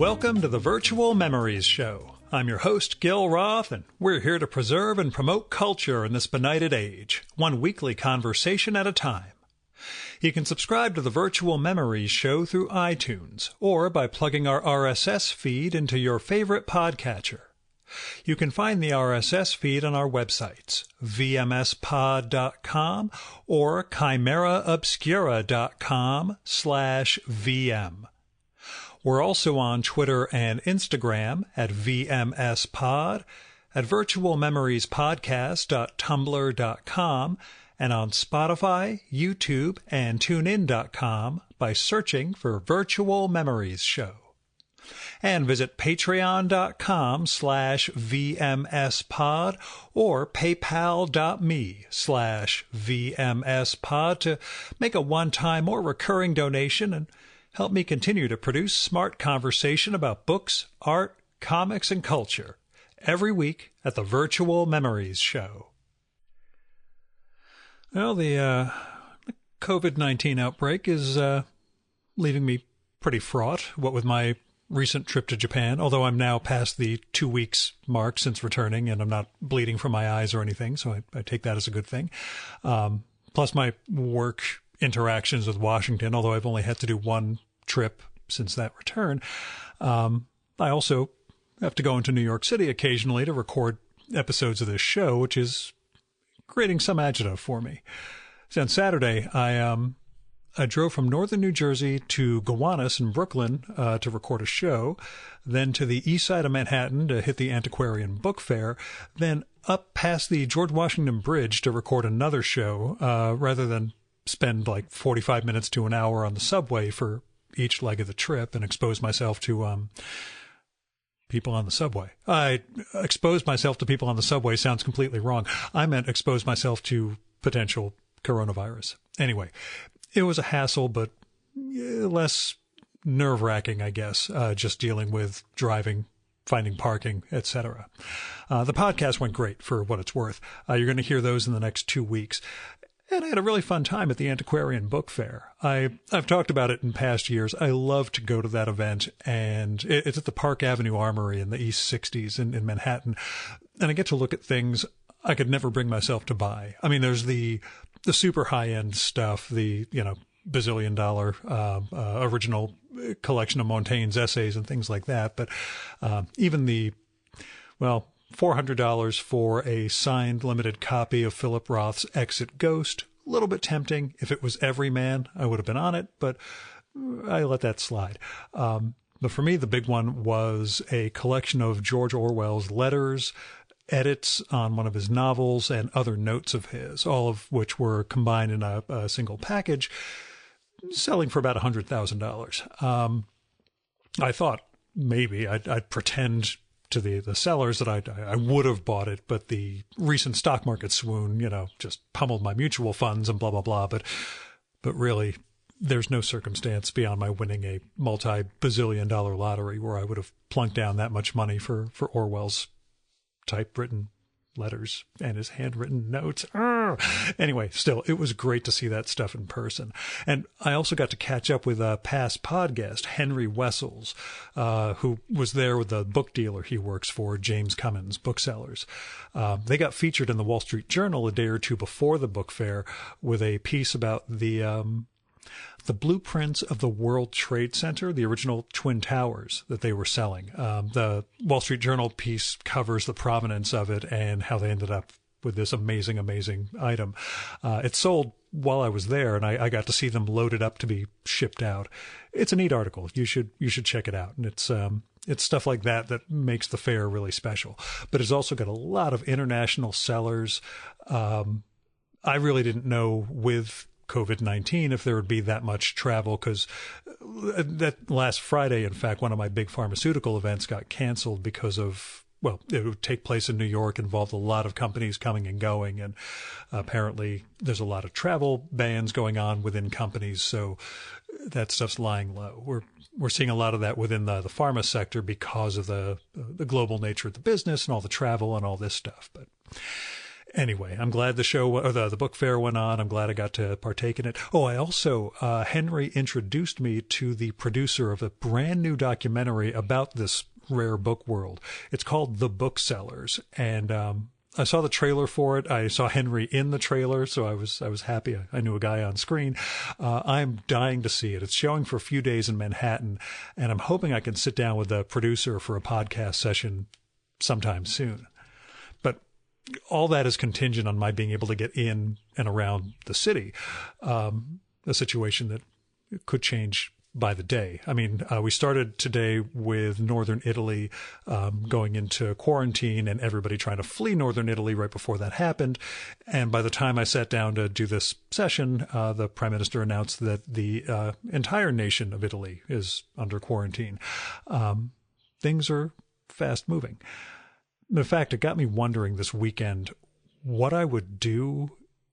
Welcome to the Virtual Memories Show. I'm your host, Gil Roth, and we're here to preserve and promote culture in this benighted age, one weekly conversation at a time. You can subscribe to the Virtual Memories Show through iTunes, or by plugging our RSS feed into your favorite podcatcher. You can find the RSS feed on our websites, vmspod.com or chimeraobscura.com/vm. We're also on Twitter and Instagram at vmspod, at virtualmemoriespodcast.tumblr.com, and on Spotify, YouTube, and TuneIn.com by searching for Virtual Memories Show. And visit patreon.com/vmspod or paypal.me/vmspod to make a one-time or recurring donation and help me continue to produce smart conversation about books, art, comics, and culture every week at the Virtual Memories Show. Well, the COVID-19 outbreak is leaving me pretty fraught, what with my recent trip to Japan, although I'm now past the 2 weeks mark since returning and I'm not bleeding from my eyes or anything, so I take that as a good thing. Plus my work interactions with Washington, although I've only had to do one trip since that return. I also have to go into New York City occasionally to record episodes of this show, which is creating some agita for me. So on Saturday, I drove from northern New Jersey to Gowanus in Brooklyn to record a show, then to the east side of Manhattan to hit the Antiquarian Book Fair, then up past the George Washington Bridge to record another show, rather than spend like 45 minutes to an hour on the subway for each leg of the trip and expose myself to people on the subway. I exposed myself to people on the subway sounds completely wrong. I meant expose myself to potential coronavirus. Anyway, it was a hassle, but less nerve-wracking, I guess, just dealing with driving, finding parking, etc. The podcast went great for what it's worth. You're going to hear those in the next 2 weeks. And I had a really fun time at the Antiquarian Book Fair. I've talked about it in past years. I love to go to that event, and it's at the Park Avenue Armory in the East 60s in Manhattan. And I get to look at things I could never bring myself to buy. I mean, there's the super high-end stuff, the, bazillion-dollar original collection of Montaigne's essays and things like that. But even the, $400 for a signed limited copy of Philip Roth's Exit Ghost. A little bit tempting. If it was Everyman, I would have been on it, but I let that slide. But for me, the big one was a collection of George Orwell's letters, edits on one of his novels, and other notes of his, all of which were combined in a single package, selling for about $100,000. I thought maybe I'd pretend to the sellers that I would have bought it, but the recent stock market swoon, just pummeled my mutual funds and blah, blah, blah. But really, there's no circumstance beyond my winning a multi-bazillion-dollar lottery where I would have plunked down that much money for Orwell's typewritten letters and his handwritten notes. Anyway, still, it was great to see that stuff in person. And I also got to catch up with a past podcast, Henry Wessels, who was there with the book dealer he works for, James Cummins Booksellers. They got featured in the Wall Street Journal a day or two before the book fair with a piece about the blueprints of the World Trade Center, the original Twin Towers that they were selling. The Wall Street Journal piece covers the provenance of it and how they ended up with this amazing, amazing item. It sold while I was there, and I got to see them loaded up to be shipped out. It's a neat article. You should check it out. And it's stuff like that makes the fair really special. But it's also got a lot of international sellers. I really didn't know with COVID-19 if there would be that much travel, because that last Friday, in fact, one of my big pharmaceutical events got canceled because of, it would take place in New York, involved a lot of companies coming and going, and apparently there's a lot of travel bans going on within companies, so that stuff's lying low. We're seeing a lot of that within the pharma sector because of the global nature of the business and all the travel and all this stuff. But Anyway, I'm glad the show or the book fair went on. I'm glad I got to partake in it. Oh, I also, Henry introduced me to the producer of a brand new documentary about this rare book world. It's called The Booksellers. And, I saw the trailer for it. I saw Henry in the trailer, so I was happy. I knew a guy on screen. I'm dying to see it. It's showing for a few days in Manhattan, and I'm hoping I can sit down with the producer for a podcast session sometime soon. But all that is contingent on my being able to get in and around the city, a situation that could change by the day. I mean, we started today with northern Italy going into quarantine and everybody trying to flee northern Italy right before that happened. And by the time I sat down to do this session, the prime minister announced that the entire nation of Italy is under quarantine. Things are fast moving. In fact, it got me wondering this weekend what I would do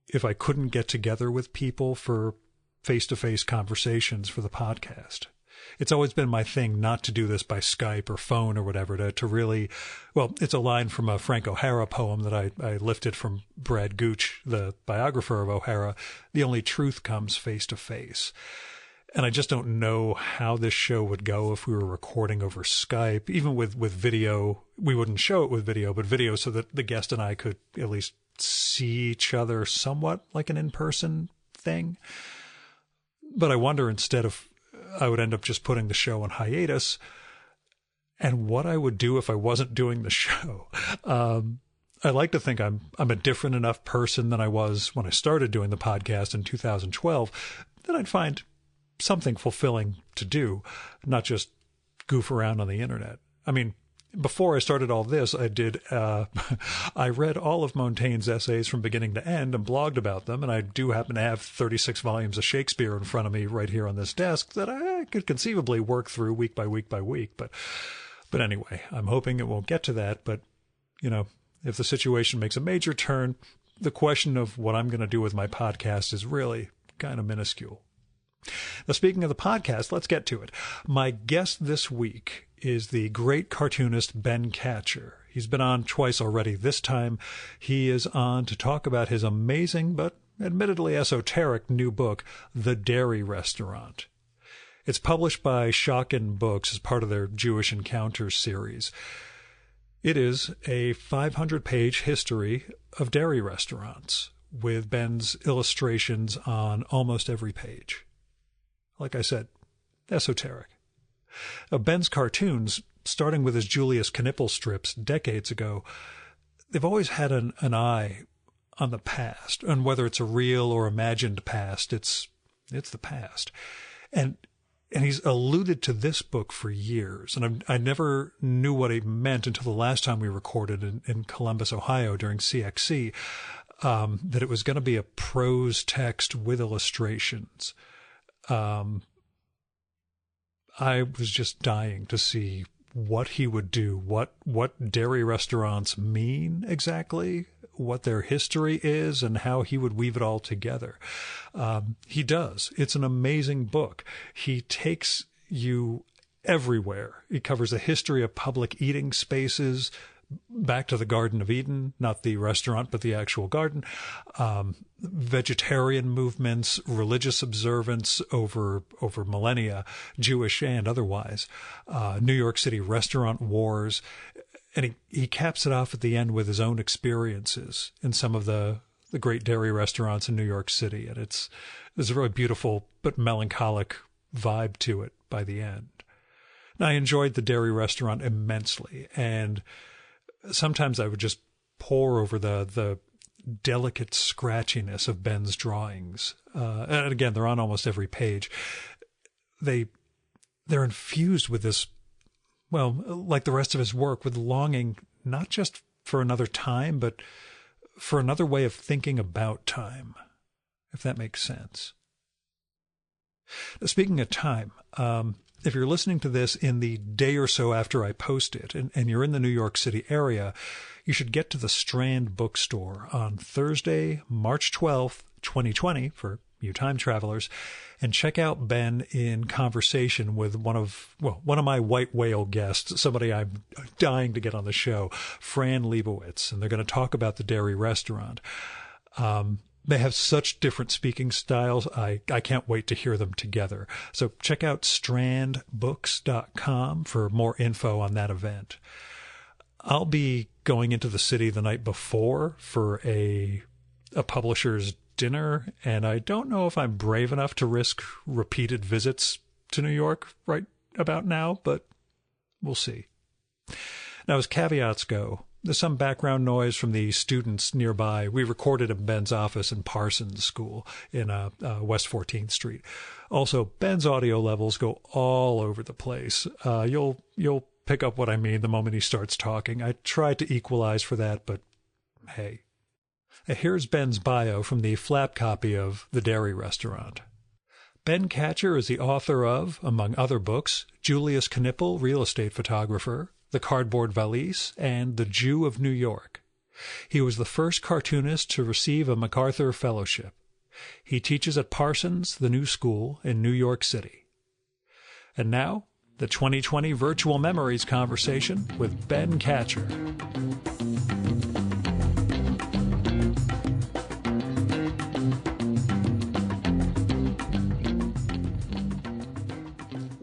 if I couldn't get together with people for face-to-face conversations for the podcast. It's always been my thing not to do this by Skype or phone or whatever, to really, well, it's a line from a Frank O'Hara poem that I lifted from Brad Gooch, the biographer of O'Hara. The only truth comes face-to-face. And I just don't know how this show would go if we were recording over Skype. Even with video, we wouldn't show it with video, but video so that the guest and I could at least see each other somewhat like an in-person thing. But I wonder instead if I would end up just putting the show on hiatus and what I would do if I wasn't doing the show. I like to think I'm a different enough person than I was when I started doing the podcast in 2012 that I'd find something fulfilling to do, not just goof around on the internet. I mean, before I started all this, I read all of Montaigne's essays from beginning to end and blogged about them. And I do happen to have 36 volumes of Shakespeare in front of me right here on this desk that I could conceivably work through week by week by week. But anyway, I'm hoping it won't get to that. But, you know, if the situation makes a major turn, the question of what I'm going to do with my podcast is really kind of minuscule. Now, speaking of the podcast, let's get to it. My guest this week is the great cartoonist Ben Katchor. He's been on twice already. This time, he is on to talk about his amazing but admittedly esoteric new book, The Dairy Restaurant. It's published by Schocken Books as part of their Jewish Encounters series. It is a 500-page history of dairy restaurants with Ben's illustrations on almost every page. Like I said, esoteric. Ben's cartoons, starting with his Julius Knipple strips decades ago, they've always had an eye on the past, and whether it's a real or imagined past, it's the past. And he's alluded to this book for years, and I never knew what he meant until the last time we recorded in Columbus, Ohio during CXC, that it was going to be a prose text with illustrations. I was just dying to see what he would do, what dairy restaurants mean exactly, what their history is, and how he would weave it all together. He does. It's an amazing book. He takes you everywhere. He covers the history of public eating spaces, back to the Garden of Eden, not the restaurant, but the actual garden, vegetarian movements, religious observance over millennia, Jewish and otherwise, New York City restaurant wars. And he caps it off at the end with his own experiences in some of the great dairy restaurants in New York City. And there's a really beautiful but melancholic vibe to it by the end. Now, I enjoyed the dairy restaurant immensely, and sometimes I would just pore over the delicate scratchiness of Ben's drawings. And again, they're on almost every page. They're infused with this, well, like the rest of his work, with longing not just for another time, but for another way of thinking about time, if that makes sense. Speaking of time, if you're listening to this in the day or so after I post it, and you're in the New York City area, you should get to the Strand Bookstore on Thursday, March 12th, 2020, for you time travelers, and check out Ben in conversation with one of my white whale guests, somebody I'm dying to get on the show, Fran Lebowitz, and they're going to talk about the dairy restaurant. They have such different speaking styles. I can't wait to hear them together. So check out strandbooks.com for more info on that event. I'll be going into the city the night before for a publisher's dinner, and I don't know if I'm brave enough to risk repeated visits to New York right about now, but we'll see. Now, as caveats go, there's some background noise from the students nearby. We recorded in Ben's office in Parsons School in West 14th Street. Also, Ben's audio levels go all over the place. You'll pick up what I mean the moment he starts talking. I tried to equalize for that, but hey. Here's Ben's bio from the flap copy of The Dairy Restaurant. Ben Katchor is the author of, among other books, Julius Knipple, Real Estate Photographer, The Cardboard Valise, and The Jew of New York. He was the first cartoonist to receive a MacArthur Fellowship. He teaches at Parsons, the New School, in New York City. And now, the 2020 Virtual Memories conversation with Ben Katchor.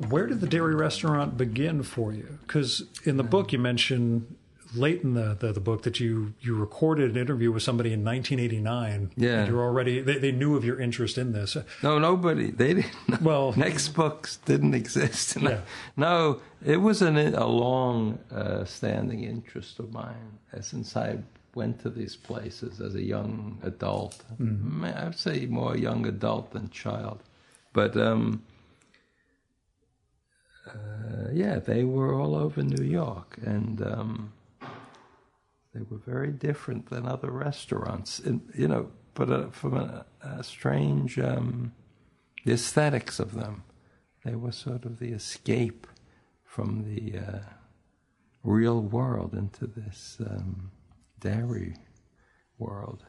Where did the dairy restaurant begin for you? Because in the book you mention late in the book that you recorded an interview with somebody in 1989. Yeah. And you're already, they knew of your interest in this. No, nobody. They didn't. Well, next books didn't exist. Yeah. No, it was a long standing interest of mine since I went to these places as a young adult. Mm-hmm. I would say more young adult than child. But yeah, they were all over New York, and they were very different than other restaurants, but from a strange, the aesthetics of them. They were sort of the escape from the real world into this dairy world.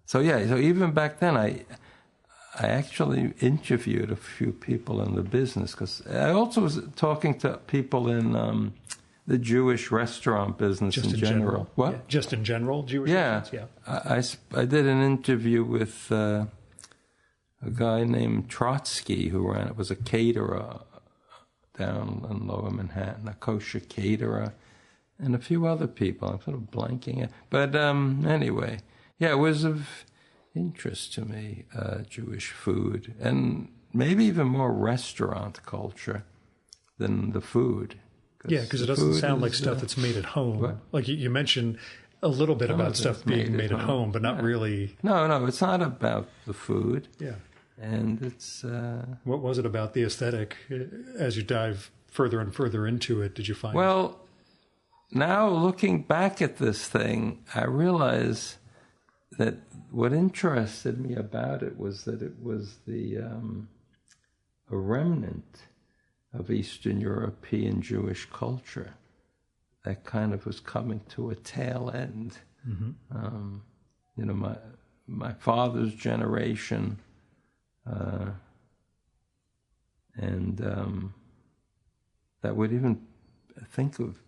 So even back then, I actually interviewed a few people in the business, because I also was talking to people in the Jewish restaurant business in general. What? Yeah. Just in general, Jewish restaurants? Yeah. I did an interview with a guy named Trotsky who was a caterer down in Lower Manhattan, a kosher caterer, and a few other people. I'm sort of blanking it. But anyway, yeah, it was of interest to me, Jewish food, and maybe even more restaurant culture than the food. Yeah, because it doesn't sound like stuff that's made at home. What? Like you mentioned a little bit about stuff being made at home, but not really. No, it's not about the food. Yeah. And it's... What was it about the aesthetic? As you dive further and further into it, did you find... Well, now looking back at this thing, I realize that what interested me about it was that it was a remnant of Eastern European Jewish culture that kind of was coming to a tail end. Mm-hmm. My father's generation, and that would even think of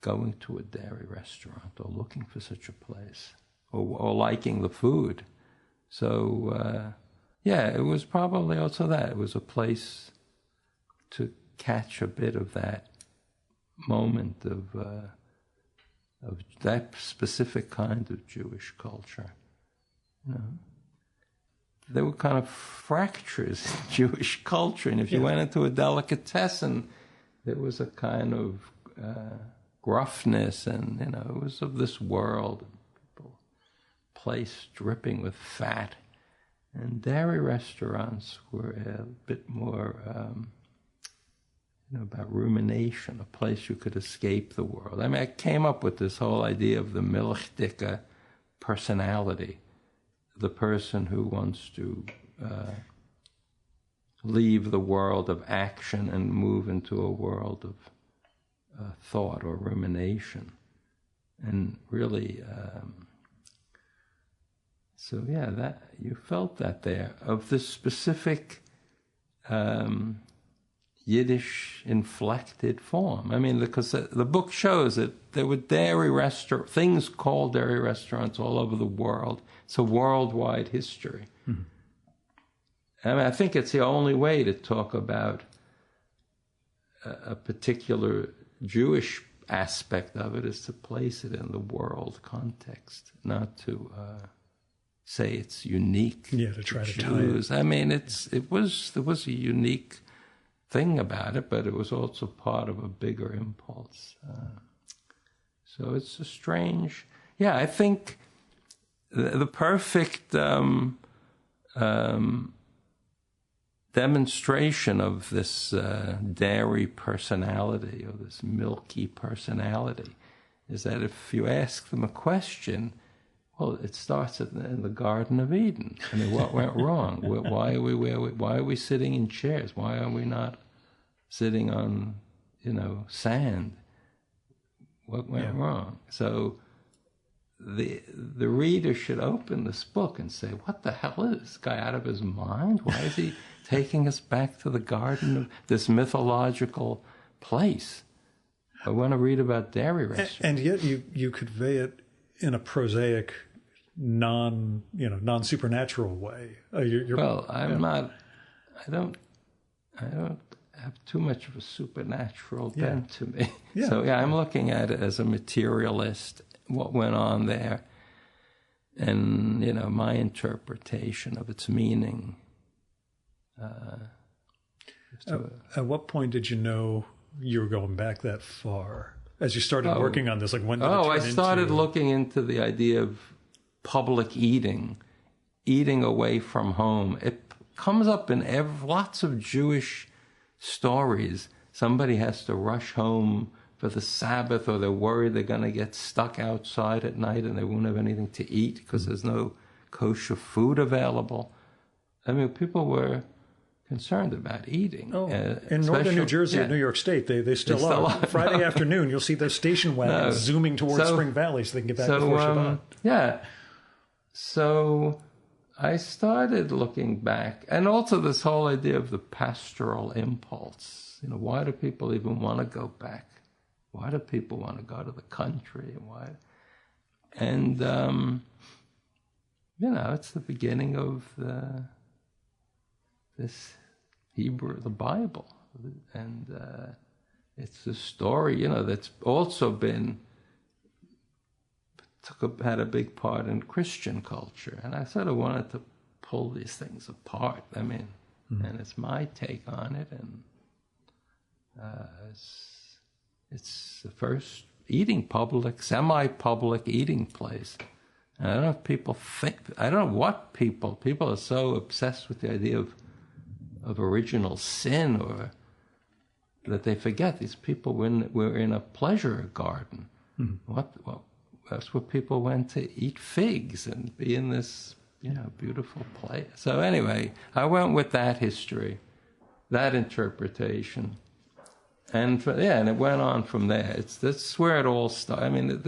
going to a dairy restaurant or looking for such a place, or liking the food. So, it was probably also that. It was a place to catch a bit of that moment of that specific kind of Jewish culture. There were kind of fractures in Jewish culture, and if you went into a delicatessen, there was a kind of gruffness, and it was of this world. People, place dripping with fat, and dairy restaurants were a bit more, about rumination, a place you could escape the world. I mean, I came up with this whole idea of the milchdika personality, the person who wants to leave the world of action and move into a world of thought or rumination, and really So yeah, that you felt that there of this specific Yiddish inflected form. I mean, because the book shows that there were things called dairy restaurants all over the world. It's a worldwide history. Mm-hmm. I mean, I think it's the only way to talk about a particular Jewish aspect of it is to place it in the world context, not to say it's unique. Yeah, to try to Jews. tie it. I mean, there was a unique thing about it, but it was also part of a bigger impulse. So it's a strange. Yeah, I think the perfect demonstration of this dairy personality or this milky personality is that if you ask them a question, well, it starts in the Garden of Eden. I mean, what went wrong? Why are we sitting in chairs? Why are we not sitting on, sand? What went wrong? So the reader should open this book and say, what the hell is this guy out of his mind? Why is he taking us back to the garden of this mythological place? I want to read about dairy restaurants. And yet you convey it in a prosaic, non-supernatural way. Well, I'm not. I don't have too much of a supernatural bent to me. Yeah. So I'm looking at it as a materialist. What went on there, and my interpretation of its meaning. At what point did you know you were going back that far? As you started working on this, like when did it turn I started looking into the idea of public eating away from home. It comes up in lots of Jewish stories. Somebody has to rush home for the Sabbath, or they're worried they're going to get stuck outside at night and they won't have anything to eat because there's no kosher food available. I mean, people were concerned about eating. In northern New Jersey and New York State, they still are. Friday afternoon, you'll see those station wagons zooming towards Spring Valley so they can get back before Shabbat. Yeah. So I started looking back, and also this whole idea of the pastoral impulse. Why do people even want to go back? Why do people want to go to the country? And it's the beginning of this Hebrew, the Bible, and it's a story, that's also had a big part in Christian culture, and I sort of wanted to pull these things apart. I mean, and it's my take on it, and it's the first semi-public eating place. And I don't know if people think. I don't know what people are so obsessed with the idea of original sin, or that they forget these people were in a pleasure garden. Mm-hmm. That's where people went to eat figs and be in this, beautiful place. So anyway, I went with that history, that interpretation, and and it went on from there. That's where it all started. I mean,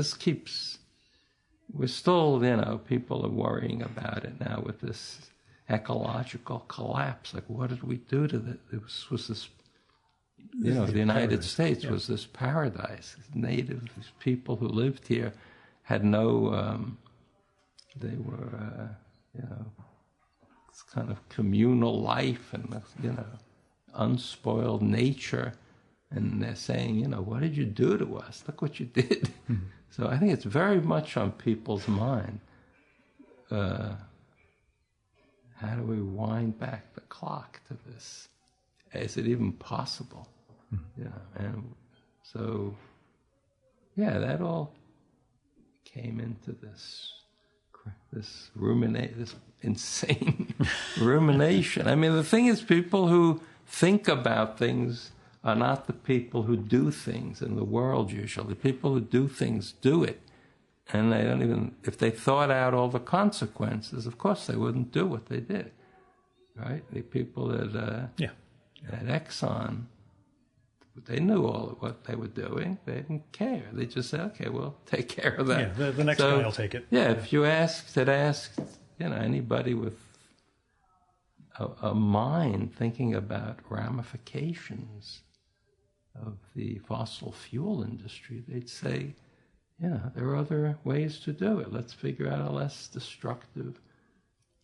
we're still, people are worrying about it now with this ecological collapse. Like, what did we do to that? It was this, the United States was this paradise. Native people who lived here had no, they were, this kind of communal life and, unspoiled nature. And they're saying, what did you do to us? Look what you did. Mm-hmm. So I think it's very much on people's mind. How do we wind back the clock to this? Is it even possible? Mm-hmm. And so, that all came into this insane rumination. I mean, the thing is, people who think about things are not the people who do things in the world usually. The people who do things do it. And they don't even, if they thought out all the consequences, of course they wouldn't do what they did. Right? The people at Exxon, they knew all of what they were doing. They didn't care. They just said, okay, we'll take care of that. Yeah, the next guy will take it. Yeah, if you had asked, anybody with a mind thinking about ramifications of the fossil fuel industry, they'd say, there are other ways to do it. Let's figure out a less destructive.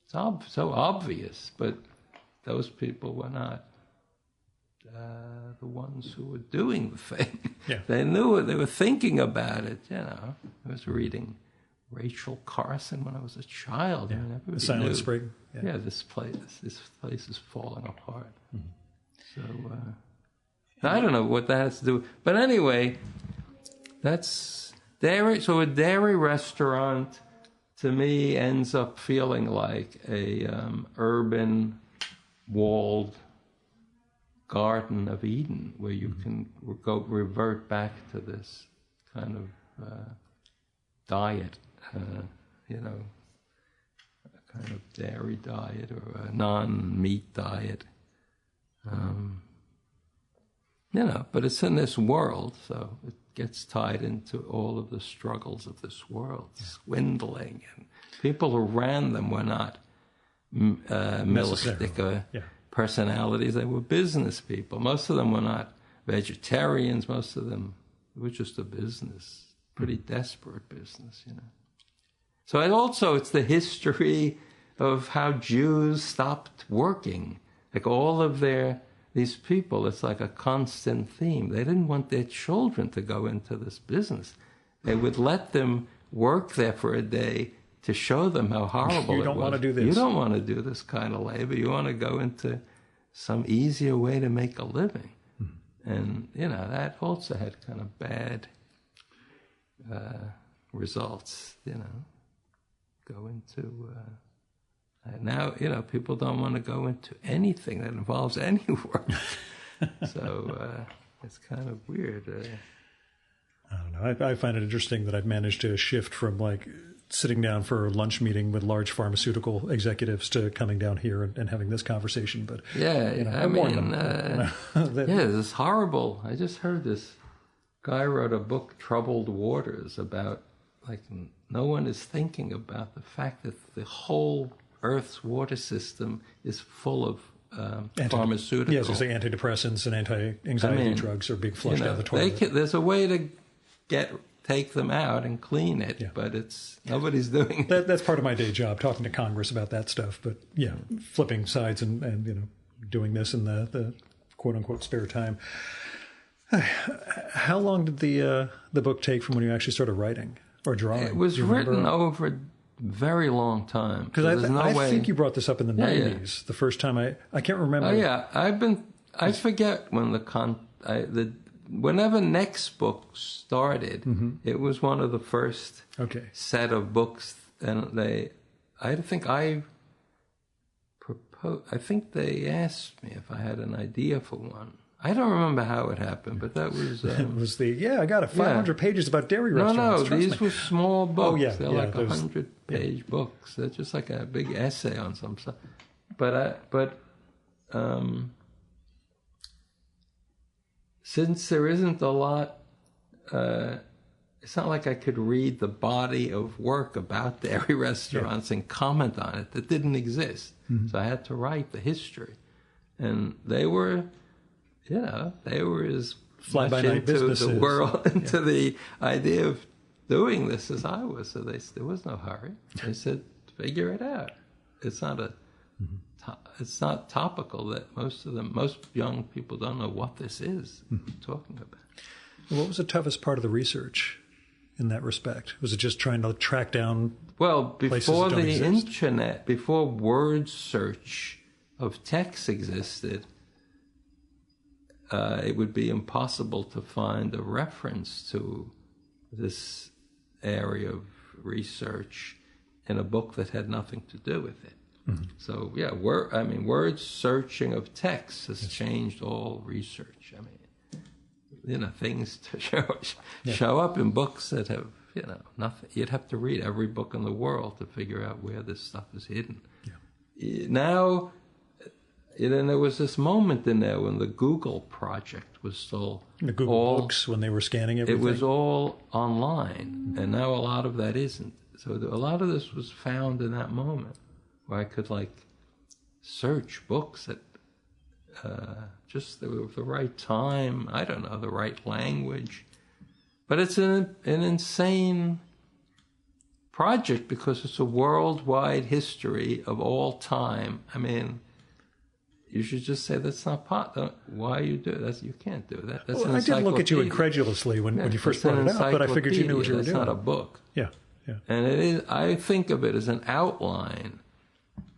It's so obvious, but those people were not the ones who were doing the thing. Yeah. They knew it. They were thinking about it. I was reading Rachel Carson when I was a child. Yeah. I mean, The Silent Spring. Yeah, this place is falling apart. Mm-hmm. So I don't know what that has to do. But anyway, that's dairy. So a dairy restaurant, to me, ends up feeling like a urban, walled Garden of Eden, where you can revert back to this kind of diet, a kind of dairy diet or a non-meat diet. But it's in this world, so it gets tied into all of the struggles of this world, swindling, and people who ran them were not millistic personalities. They were business people. Most of them were not vegetarians. Most of them, it was just a business, pretty desperate business, So it's the history of how Jews stopped working. Like all of these people, it's like a constant theme. They didn't want their children to go into this business. They would let them work there for a day to show them how horrible it was. You don't want to do this. You don't want to do this kind of labor. You want to go into some easier way to make a living. Mm-hmm. And, that also had kind of bad results, Go into... now, people don't want to go into anything that involves any work. So it's kind of weird. I don't know. I find it interesting that I've managed to shift from sitting down for a lunch meeting with large pharmaceutical executives to coming down here and having this conversation. But it's horrible. I just heard this guy wrote a book, Troubled Waters, about no one is thinking about the fact that the whole Earth's water system is full of pharmaceuticals. Yes, there's antidepressants and anti-anxiety drugs are being flushed down the toilet. There's a way to take them out and clean it, but nobody's doing it. That's part of my day job, talking to Congress about that stuff. But flipping sides and doing this in the quote unquote spare time. How long did the book take from when you actually started writing or drawing? It was written over a very long time. Because I think you brought this up in the 90s. The first time I can't remember. Oh yeah, I forget when whenever Next Book started, it was one of the first set of books, and I think they asked me if I had an idea for one. I don't remember how it happened, but that was... it was I got 500 pages about dairy restaurants. No, these were small books. Oh, yeah. They're like 100-page books. They're just like a big essay on some stuff. But since there isn't a lot... it's not like I could read the body of work about dairy restaurants and comment on it. That didn't exist. Mm-hmm. So I had to write the history. And they were... they were as much into the world, into the idea of doing this as I was. So there was no hurry. They said, figure it out. It's not it's not topical that most young people don't know what this is talking about. What was the toughest part of the research in that respect? Was it just trying to track down before the internet, before word search of text existed, it would be impossible to find a reference to this area of research in a book that had nothing to do with it. Mm-hmm. So, word searching of text has changed all research. Things to show up in books that have, nothing. You'd have to read every book in the world to figure out where this stuff is hidden. Yeah. Now... And there was this moment in there when the Google project was still... The Google books, when they were scanning everything? It was all online, and now a lot of that isn't. So a lot of this was found in that moment. where I could like search books at just the right time. I don't know, the right language. But it's an insane project because it's a worldwide history of all time. I mean, you should just say that's not possible. Why you do that? You can't do that. That's I did look at you incredulously when you first brought it out, but I figured you knew what you were doing. It's not a book. Yeah, yeah. And it is. I think of it as an outline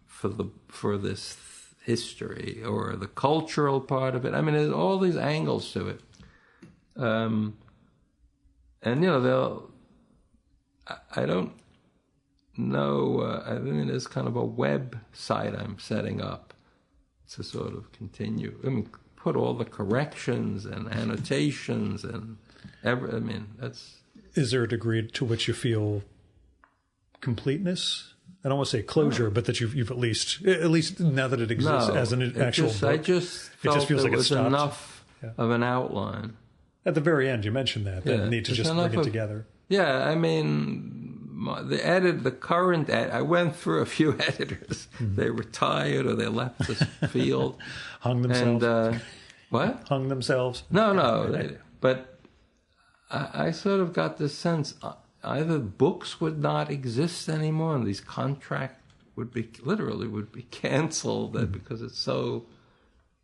for this history or the cultural part of it. I mean, there's all these angles to it. And I don't know. I mean, there's kind of a website I'm setting up to sort of continue. I mean, put all the corrections and annotations and I mean, that's. Is there a degree to which you feel completeness? I don't want to say closure, but that you've at least now that it exists as an actual book. I just felt feels like it was stopped. enough of an outline. At the very end, you mentioned that the need to just bring it together. Yeah, I mean, the current I went through a few editors. Mm-hmm. They retired or they left the field. Hung themselves. And, what? Hung themselves. No. But I sort of got this sense either books would not exist anymore and these contracts would be canceled because it's so,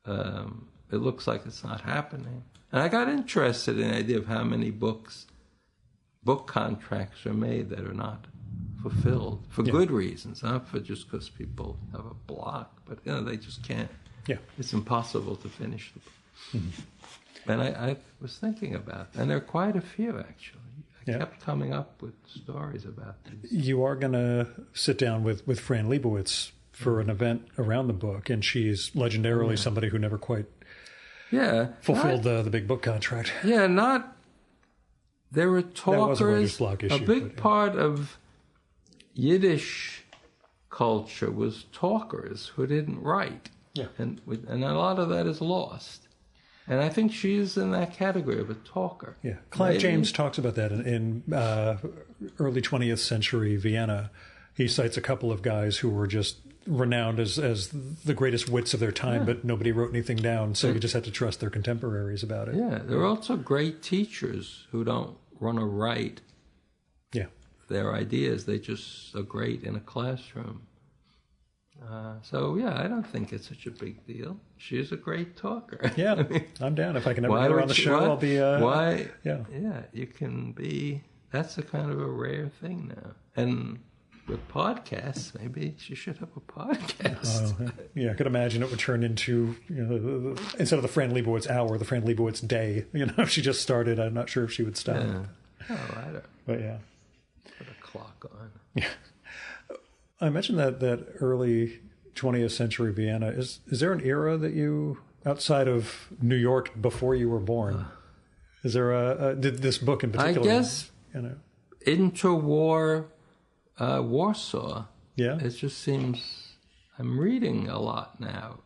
it looks like it's not happening. And I got interested in the idea of how many book contracts are made that are not fulfilled for good reasons, not for just because people have a block, but they just can't. Yeah, it's impossible to finish the book. Mm-hmm. And I was thinking about that, and there are quite a few actually. I kept coming up with stories about these. You are going to sit down with Fran Lebowitz for an event around the book, and she's legendarily somebody who never quite fulfilled the big book contract. Yeah, there were talkers. A big part of Yiddish culture was talkers who didn't write. Yeah. And a lot of that is lost. And I think she's in that category of a talker. Yeah. Clive James talks about that in early 20th century Vienna. He cites a couple of guys who were just renowned as the greatest wits of their time, but nobody wrote anything down, so you just had to trust their contemporaries about it. Yeah, there are also great teachers who don't want to write their ideas. They just are great in a classroom. I don't think it's such a big deal. She's a great talker. Yeah, I'm down. If I can ever get her on the show, I'll be... you can be... That's a kind of a rare thing now. And with podcasts, maybe she should have a podcast. I could imagine it would turn into, instead of the Fran Lebowitz hour, the Fran Lebowitz day. If she just started, I'm not sure if she would stop. Yeah. I don't. But put a clock on. Yeah. I mentioned that early 20th century Vienna. Is there an era that you, outside of New York, before you were born? Is there did this book in particular? I guess interwar Warsaw. Yeah. It just seems I'm reading a lot now,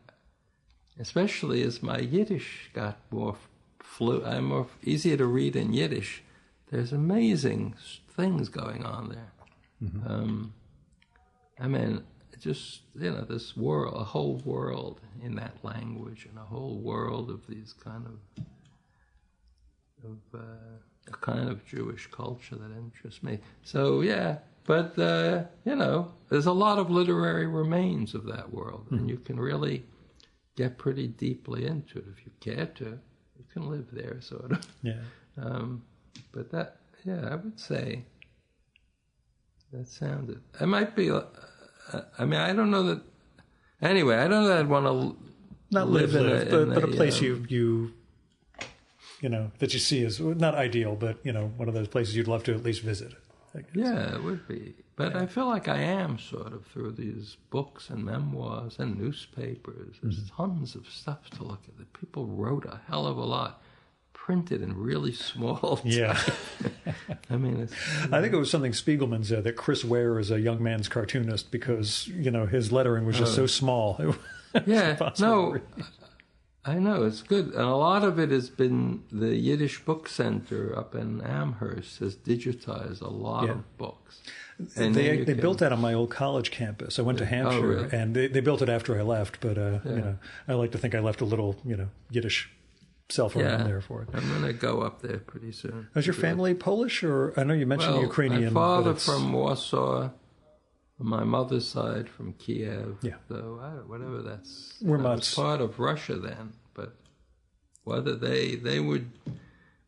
especially as my Yiddish got more I'm more easier to read in Yiddish. There's amazing things going on there. Mm-hmm. I mean, just, this world, a whole world in that language and a whole world of these kind of a kind of Jewish culture that interests me. So, but, there's a lot of literary remains of that world, and you can really get pretty deeply into it if you care to. You can live there, sort of. Yeah. But that, I would say that sounded... It might be... I don't know that... Anyway, I don't know that I'd want to not live but a place you that you see as not ideal, but, one of those places you'd love to at least visit. I guess. Yeah, it would be. But I feel like I am sort of through these books and memoirs and newspapers. There's tons of stuff to look at. People wrote a hell of a lot. Printed in really small type. Yeah. I mean, I think it was something Spiegelman said that Chris Ware is a young man's cartoonist because, his lettering was just so small. Yeah. No, I know, it's good. And a lot of it has been the Yiddish Book Center up in Amherst has digitized a lot of books. And they built that on my old college campus. I went to Hampshire, really? and they built it after I left. But I like to think I left a little Yiddish cell phone in there for it. I'm going to go up there pretty soon. Is your family Polish, or I know you mentioned Ukrainian? My father from Warsaw, my mother's side from Kiev. Yeah. So whatever that's. We're was part of Russia then, but whether they were.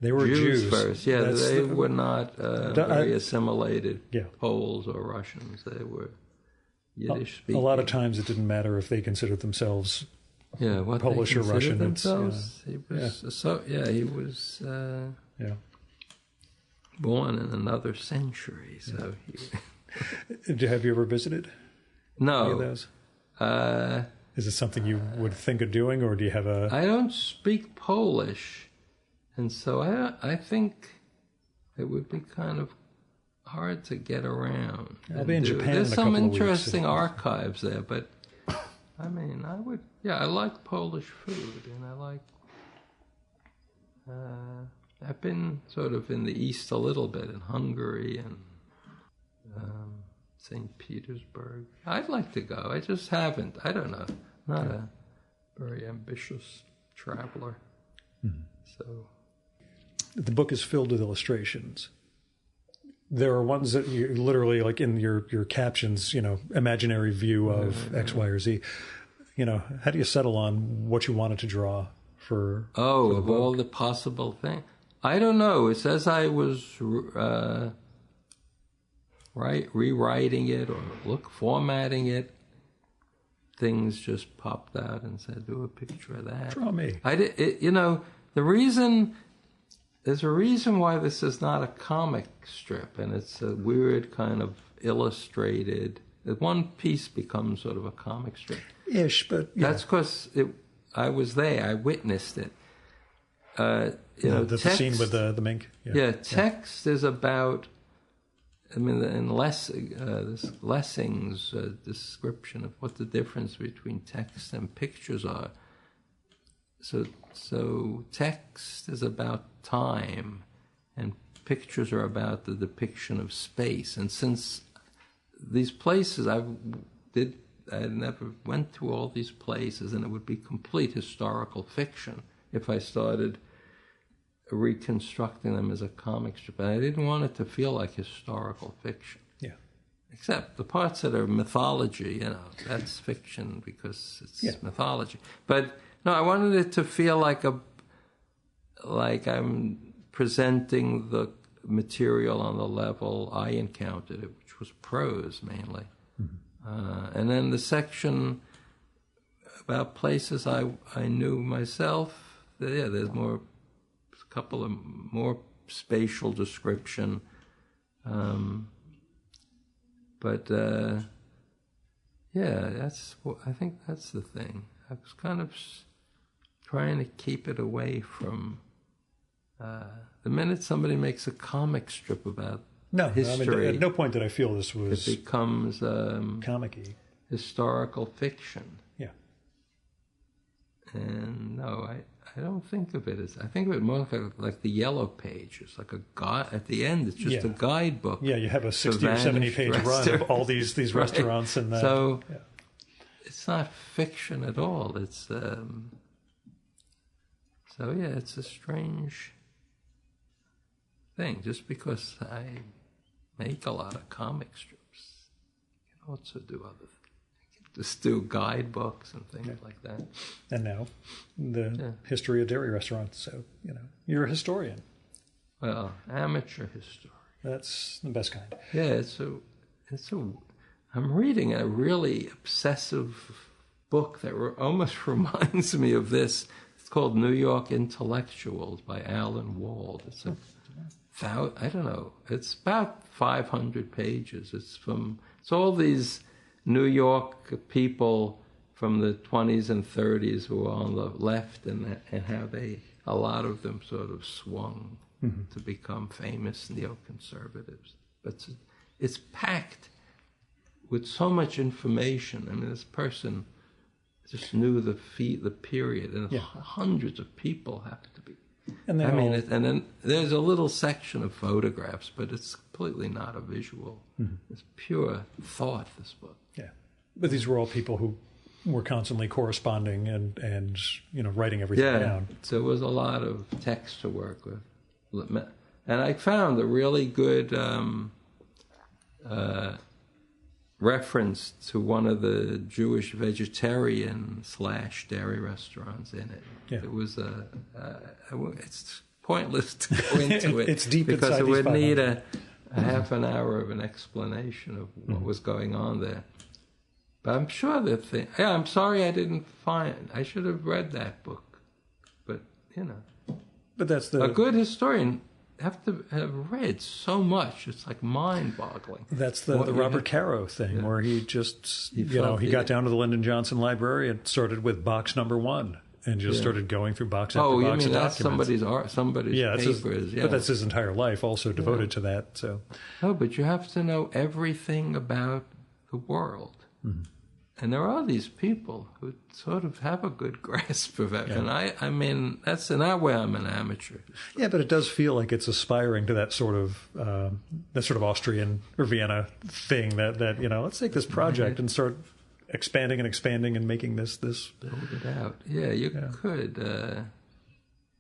They were Jews first. Yeah, they were not very assimilated Poles or Russians. They were Yiddish speaking. A lot of times it didn't matter if they considered themselves Polish or Russian. Themselves. He was born in another century. So have you ever visited? No. Any of those? Is it something you would think of doing, or do you have a... I don't speak Polish. And so I think it would be kind of hard to get around. I'll be in Japan There's in a some couple of interesting weeks. archives there, but I mean, I like Polish food, and I like, I've been sort of in the East a little bit, in Hungary and St. Petersburg. I'd like to go. I just haven't. I don't know. Not a very ambitious traveler. Mm-hmm. So... The book is filled with illustrations. There are ones that you literally, like in your captions, imaginary view of X, Y, or Z. How do you settle on what you wanted to draw for of all the possible things? I don't know. It's as I was rewriting it or formatting it, things just popped out and said, do a picture of that. Draw me. The reason... There's a reason why this is not a comic strip, and it's a weird kind of illustrated... One piece becomes sort of a comic strip. Ish, but... Yeah. That's because I was there. I witnessed it. The scene with the mink? Text is about... in Lessing's description of what the difference between text and pictures are. So text is about time, and pictures are about the depiction of space. And since these places, I never went to all these places, and it would be complete historical fiction if I started reconstructing them as a comic strip. And I didn't want it to feel like historical fiction. Yeah. Except the parts that are mythology, that's fiction because it's mythology. But no, I wanted it to feel like I'm presenting the material on the level I encountered it, which was prose mainly. Mm-hmm. And then the section about places I knew myself, there's a couple of more spatial description. I think that's the thing. I was kind of trying to keep it away from the minute somebody makes a comic strip about history. At no point did I feel this was... It becomes comic-y. Historical fiction. Yeah. And no, I don't think of it as... I think of it more like the Yellow Page. It's like a guide. At the end, it's just a guidebook. Yeah, you have a 60 or 70-page run of all these restaurants and that. So it's not fiction at all. It's... it's a strange thing. Just because I make a lot of comic strips, I can also do other things. I can just do guidebooks and things like that. And now, the history of dairy restaurants. So, you're a historian. Well, amateur historian. That's the best kind. Yeah, I'm reading a really obsessive book that almost reminds me of this. It's called New York Intellectuals by Alan Wald. It's I don't know. It's about 500 pages. It's all these New York people from the 20s and 30s who were on the left, and how a lot of them sort of swung to become famous neoconservatives. But it's packed with so much information. I mean, this person just knew the period, and hundreds of people have to be. And and then there's a little section of photographs, but it's completely not a visual. It's pure thought, this book. Yeah. But these were all people who were constantly corresponding and writing everything down. So it was a lot of text to work with. And I found a really good reference to one of the Jewish vegetarian / dairy restaurants in it. Yeah. It was it's pointless to go into it. It's deep because inside it would these need a half an hour of an explanation of what was going on there. But I'm sure I'm sorry I didn't I should have read that book. But, But that's a good historian have to have read so much. It's like mind-boggling. That's the Robert Caro thing, where he just, he got down to the Lyndon Johnson Library and started with box number 1 and just started going through box after box of documents. That's somebody's papers. But that's his entire life also devoted to that. So. No, but you have to know everything about the world. Mm-hmm. And there are these people who sort of have a good grasp of it. Yeah. And I mean, that's in that way I'm an amateur. Yeah, but it does feel like it's aspiring to that sort of Austrian or Vienna thing that let's take this project and start expanding and making this. Build it out. Yeah, you could.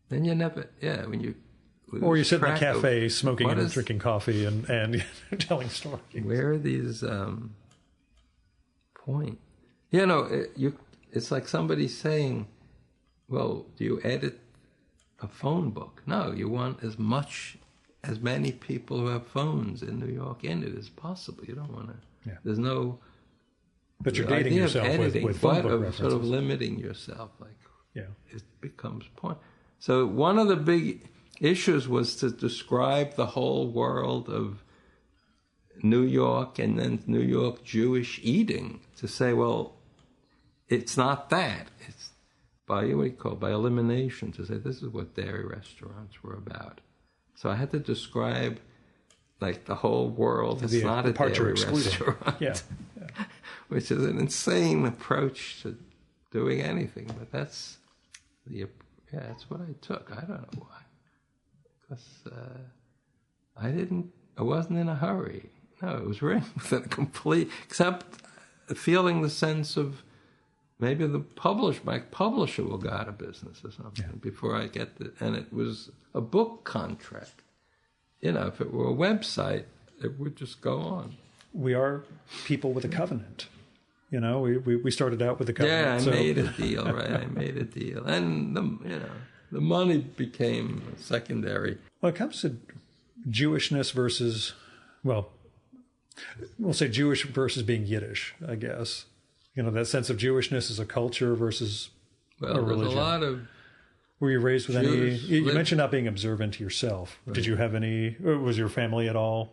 Then you never, when you... Or you sit in a cafe smoking and drinking coffee and telling stories. Where are these... point. It's like somebody saying, well, do you edit a phone book? No, you want as many people who have phones in New York in it as possible. You don't want to. Yeah. There's no. But you're dating yourself editing, with phone book references. Sort of limiting yourself, it becomes point. So one of the big issues was to describe the whole world of New York and then New York Jewish eating, to say, well, it's not that. It's by elimination, to say this is what dairy restaurants were about. So I had to describe like the whole world. It's not a dairy restaurant. Yeah. Which is an insane approach to doing anything, but that's what I took. I don't know why. Because I wasn't in a hurry. No, it was written with a complete, except feeling the sense of maybe my publisher will go out of business or something before I get and it was a book contract. If it were a website, it would just go on. We are people with a covenant. We started out with a covenant. Yeah, I made a deal, right? I made a deal. And, the money became secondary. When it comes to Jewishness versus, we'll say Jewish versus being Yiddish, I guess. That sense of Jewishness as a culture versus a religion. There's a lot of... Were you raised with any... You mentioned not being observant yourself. Right. Did you have any... Was your family at all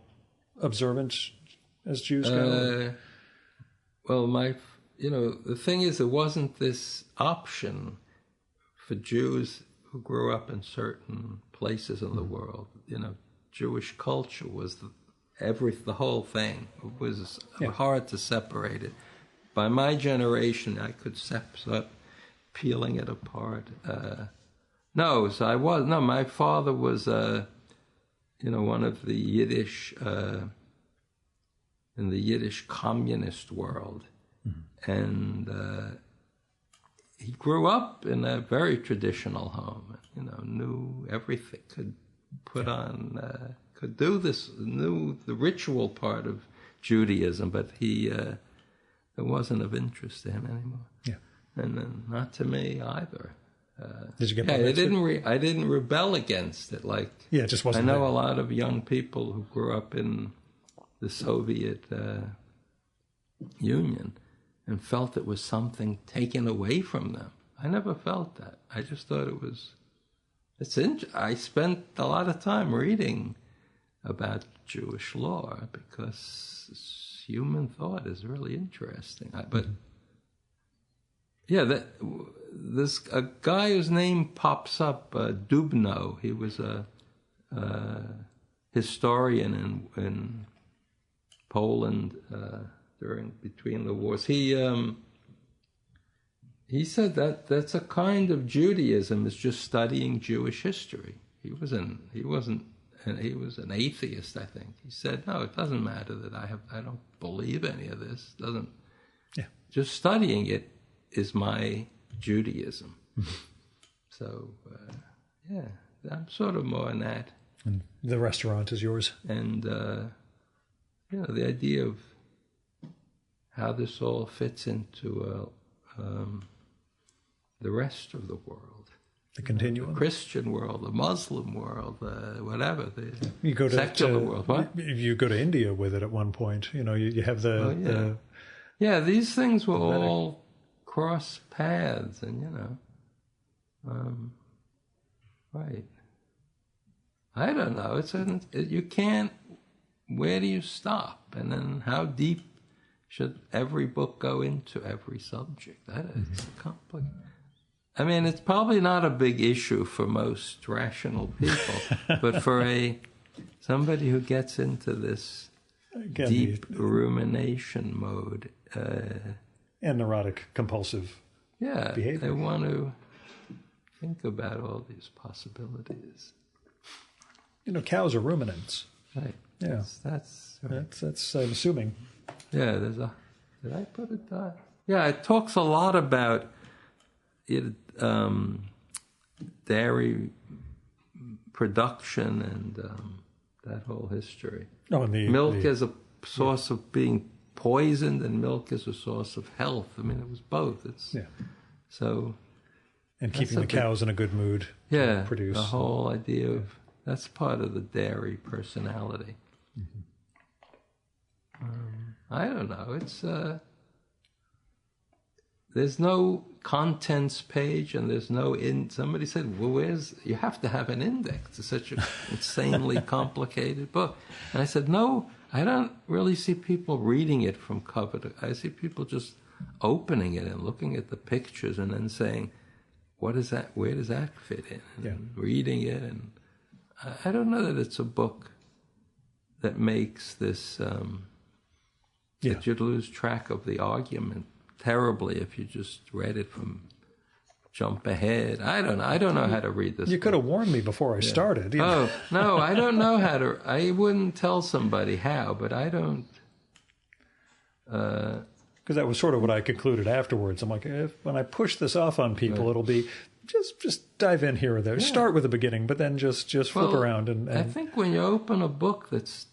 observant as Jews go? Well, the thing is, there wasn't this option for Jews who grew up in certain places in the world. Jewish culture was the whole thing. It was hard to separate it. By my generation, I could start peeling it apart. My father was, one of the Yiddish, in the Yiddish communist world. Mm-hmm. And he grew up in a very traditional home, knew everything, could put on, could do this, knew the ritual part of Judaism, but it wasn't of interest to him anymore. Yeah. And then not to me either. Did you get I didn't rebel against it. It just wasn't. I know a lot of young people who grew up in the Soviet Union and felt it was something taken away from them. I never felt that. I just thought it was... I spent a lot of time reading about Jewish law because human thought is really interesting. A guy whose name pops up, Dubno, he was a historian in Poland between the wars. he said that that's a kind of Judaism, is just studying Jewish history. He was an atheist, I think. He said, no, it doesn't matter that I don't believe any of this. Doesn't. Yeah. Just studying it is my Judaism. So, yeah, I'm sort of more in that. And the restaurant is yours. And, the idea of how this all fits into the rest of the world. The continuum. The Christian world, the Muslim world, whatever, the you go to, secular world. What? You go to India with it at one point. You have the... Yeah, these things will all cross paths and, right. I don't know. You can't... Where do you stop? And then how deep should every book go into every subject? It's complicated. I mean, it's probably not a big issue for most rational people, but for somebody who gets into this deep rumination mode, and neurotic compulsive behavior, they want to think about all these possibilities. Cows are ruminants. Right. Yeah, that's right. That's I'm assuming. Yeah, did I put it down? Yeah, it talks a lot about dairy production and that whole history. Oh, and milk as a source of being poisoned, and milk as a source of health. I mean, it was both. So. And keeping the cows in a good mood. Yeah, to produce. The whole idea of that's part of the dairy personality. I don't know. It's there's no contents page, and there's no somebody said, well, you have to have an index. It's such an insanely complicated book. And I said, no, I don't really see people reading it from cover to... I see people just opening it and looking at the pictures and then saying, what is that? Where does that fit in? And reading it. And I don't know that it's a book that makes this... that you'd lose track of the argument terribly if you just read it from jump ahead. I don't know how to read this. You could have warned me before I started. Oh, no, I don't know how to. I wouldn't tell somebody how, but I don't. Because that was sort of what I concluded afterwards. I'm like, when I push this off on people, it'll be just dive in here or there. Start with the beginning, but then just flip around. And I think when you open a book that's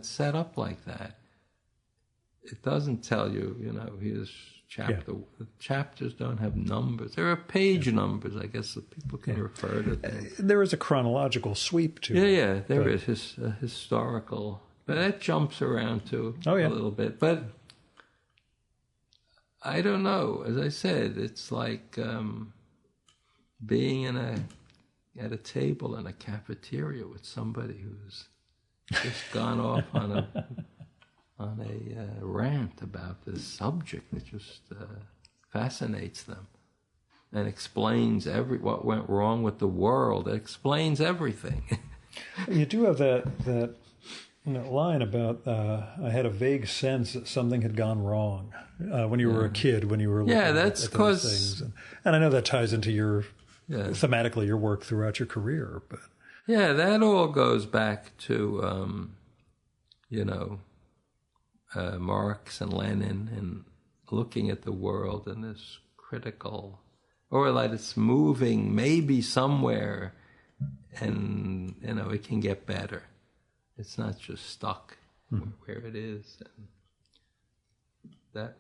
set up like that, it doesn't tell you, here's chapter. The chapters don't have numbers. There are page numbers, I guess, that people can refer to things. There is a chronological sweep to it. Yeah, there is historical. But that jumps around too a little bit. But I don't know. As I said, it's like being at a table in a cafeteria with somebody who's just gone off on a rant about this subject that just fascinates them and explains what went wrong with the world. It explains everything. You do have that line about I had a vague sense that something had gone wrong when you were a kid, when you were looking at those things. And I know that ties into your thematically your work throughout your career. But that all goes back to Marx and Lenin, and looking at the world in this critical, or like it's moving maybe somewhere, and it can get better. It's not just stuck where it is, and that.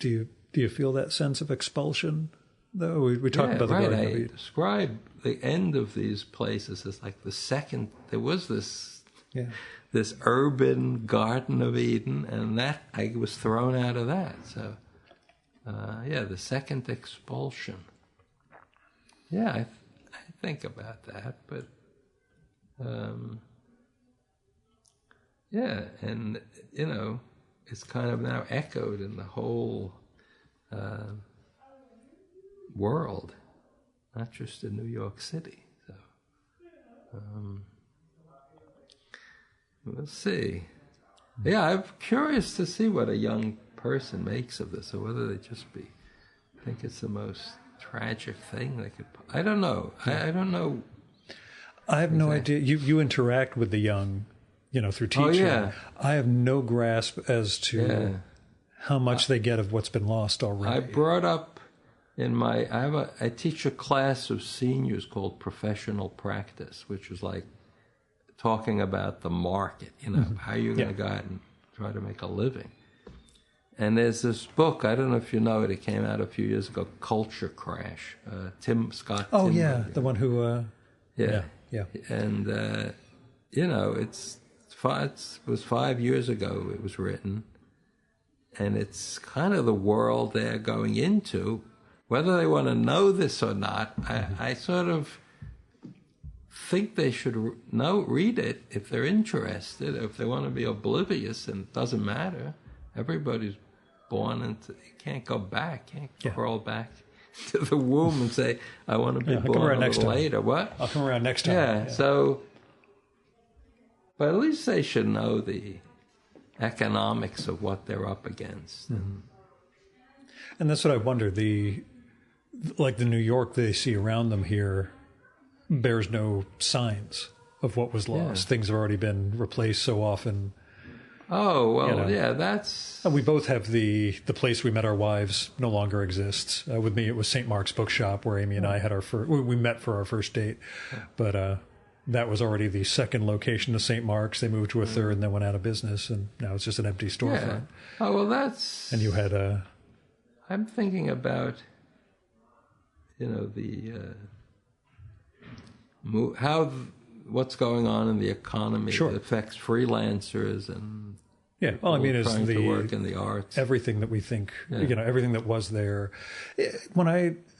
Do you feel that sense of expulsion? Though we talked about the right. Garden of I Eden. describe the end of these places as like the second. There was this urban Garden of Eden, and that I was thrown out of that. So, the second expulsion. Yeah, I think about that, but and it's kind of now echoed in the whole world, not just in New York City. So we'll see. Yeah, I'm curious to see what a young person makes of this, or whether they just think it's the most tragic thing they could. I don't know. I don't know. I have no idea. You interact with the young, through teaching. Oh, yeah. I have no grasp as to how much they get of what's been lost already. I brought up I teach a class of seniors called professional practice, which is like talking about the market, how you're going to go out and try to make a living. And there's this book, I don't know if you know it, it came out a few years ago, Culture Crash, Scott. Oh, yeah, the one who... Yeah. And, it was 5 years ago it was written, and it's kind of the world they're going into. Whether they want to know this or not, I sort of think they should read it if they're interested. If they want to be oblivious, and it doesn't matter. Everybody's born into, you can't go back, can't crawl back to the womb and say, I want to be born a little later. What? I'll come around next time. Yeah, so, but at least they should know the economics of what they're up against. Mm-hmm. And that's what I wonder. The New York they see around them here bears no signs of what was lost. Things have already been replaced so often. Oh, well, that's... And we both have the place we met our wives no longer exists. With me, it was St. Mark's Bookshop, where Amy and I had we met for our first date. But that was already the second location of St. Mark's. They moved to a third and then went out of business, and now it's just an empty storefront. Yeah. Oh, well, that's... And you had I'm thinking about, what's going on in the economy that affects freelancers and is trying to work in the arts. Everything that we think, everything that was there.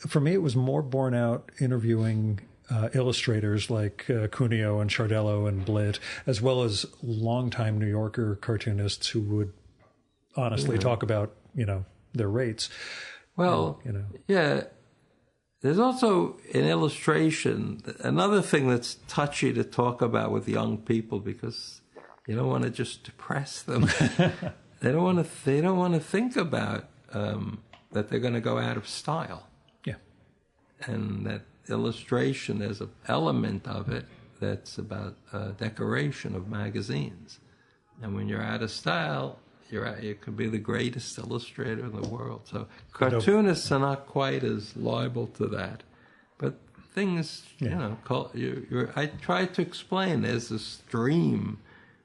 For me, it was more borne out interviewing illustrators like Cuneo and Chardello and Blitt, as well as longtime New Yorker cartoonists who would honestly talk about, their rates. Well, there's also in illustration another thing that's touchy to talk about with young people, because you don't want to just depress them. They don't want to think about that they're going to go out of style. Yeah, and that illustration is an element of it that's about decoration of magazines. And when you're out of style, you could be the greatest illustrator in the world. So cartoonists are not quite as liable to that. But things, I try to explain there's this stream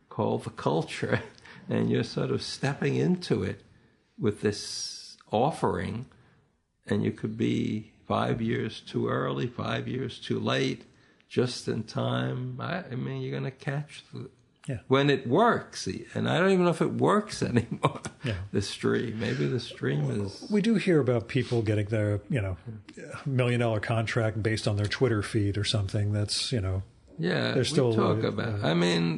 called the culture, and you're sort of stepping into it with this offering, and you could be 5 years too early, 5 years too late, just in time. You're going to catch when it works. And I don't even know if it works anymore, the stream. Maybe the stream is... We do hear about people getting their, $1 million contract based on their Twitter feed or something. That's, Yeah, there's still we talk about.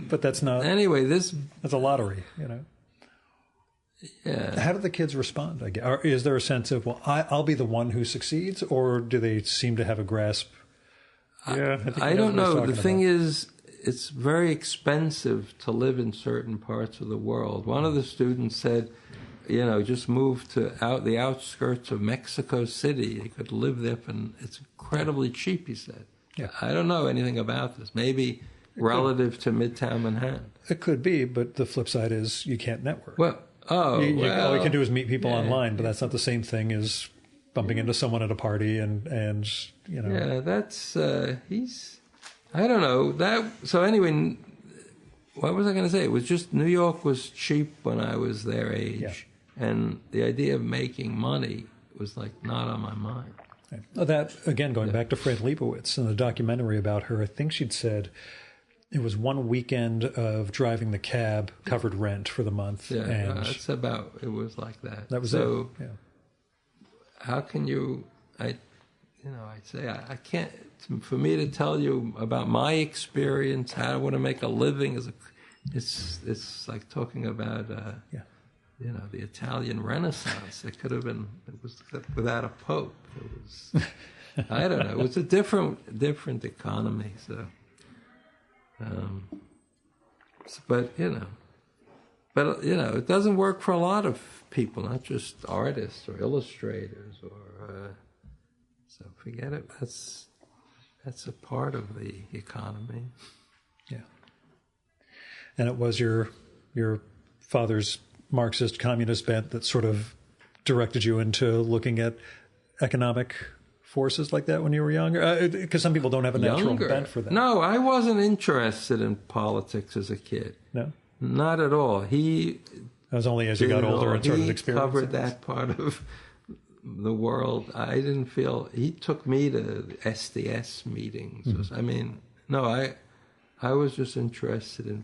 But that's not. Anyway, that's a lottery, Yeah. How do the kids respond? Or is there a sense of, I'll be the one who succeeds, or do they seem to have a grasp? I don't know. The thing is, it's very expensive to live in certain parts of the world. One of the students said, just move to the outskirts of Mexico City. You could live there, and it's incredibly cheap, he said. Yeah. I don't know anything about this. Maybe relative to Midtown Manhattan. It could be, but the flip side is you can't network. Well, all you can do is meet people online, but that's not the same thing as bumping into someone at a party and. Yeah, that's I don't know. So anyway, what was I going to say? It was just New York was cheap when I was their age, and the idea of making money was not on my mind. That, again, going back to Fred Leibowitz and the documentary about her, I think she'd said it was one weekend of driving the cab covered rent for the month. Yeah, and it was like that. That was so it. Yeah. How can you, I'd say I can't, for me to tell you about my experience, how I want to make a living, it's like talking about, the Italian Renaissance. It could have been, it was without a pope. It was, I don't know. It was a different economy. So, but But, it doesn't work for a lot of people, not just artists or illustrators or... so forget it. That's a part of the economy. Yeah. And it was your father's Marxist communist bent that sort of directed you into looking at economic forces like that when you were younger? Because some people don't have a natural bent for that. No, I wasn't interested in politics as a kid. No? Not at all. That was only as you got older and started experiencing. He covered that part of the world. I didn't feel... He took me to the SDS meetings. Mm-hmm. I was just interested in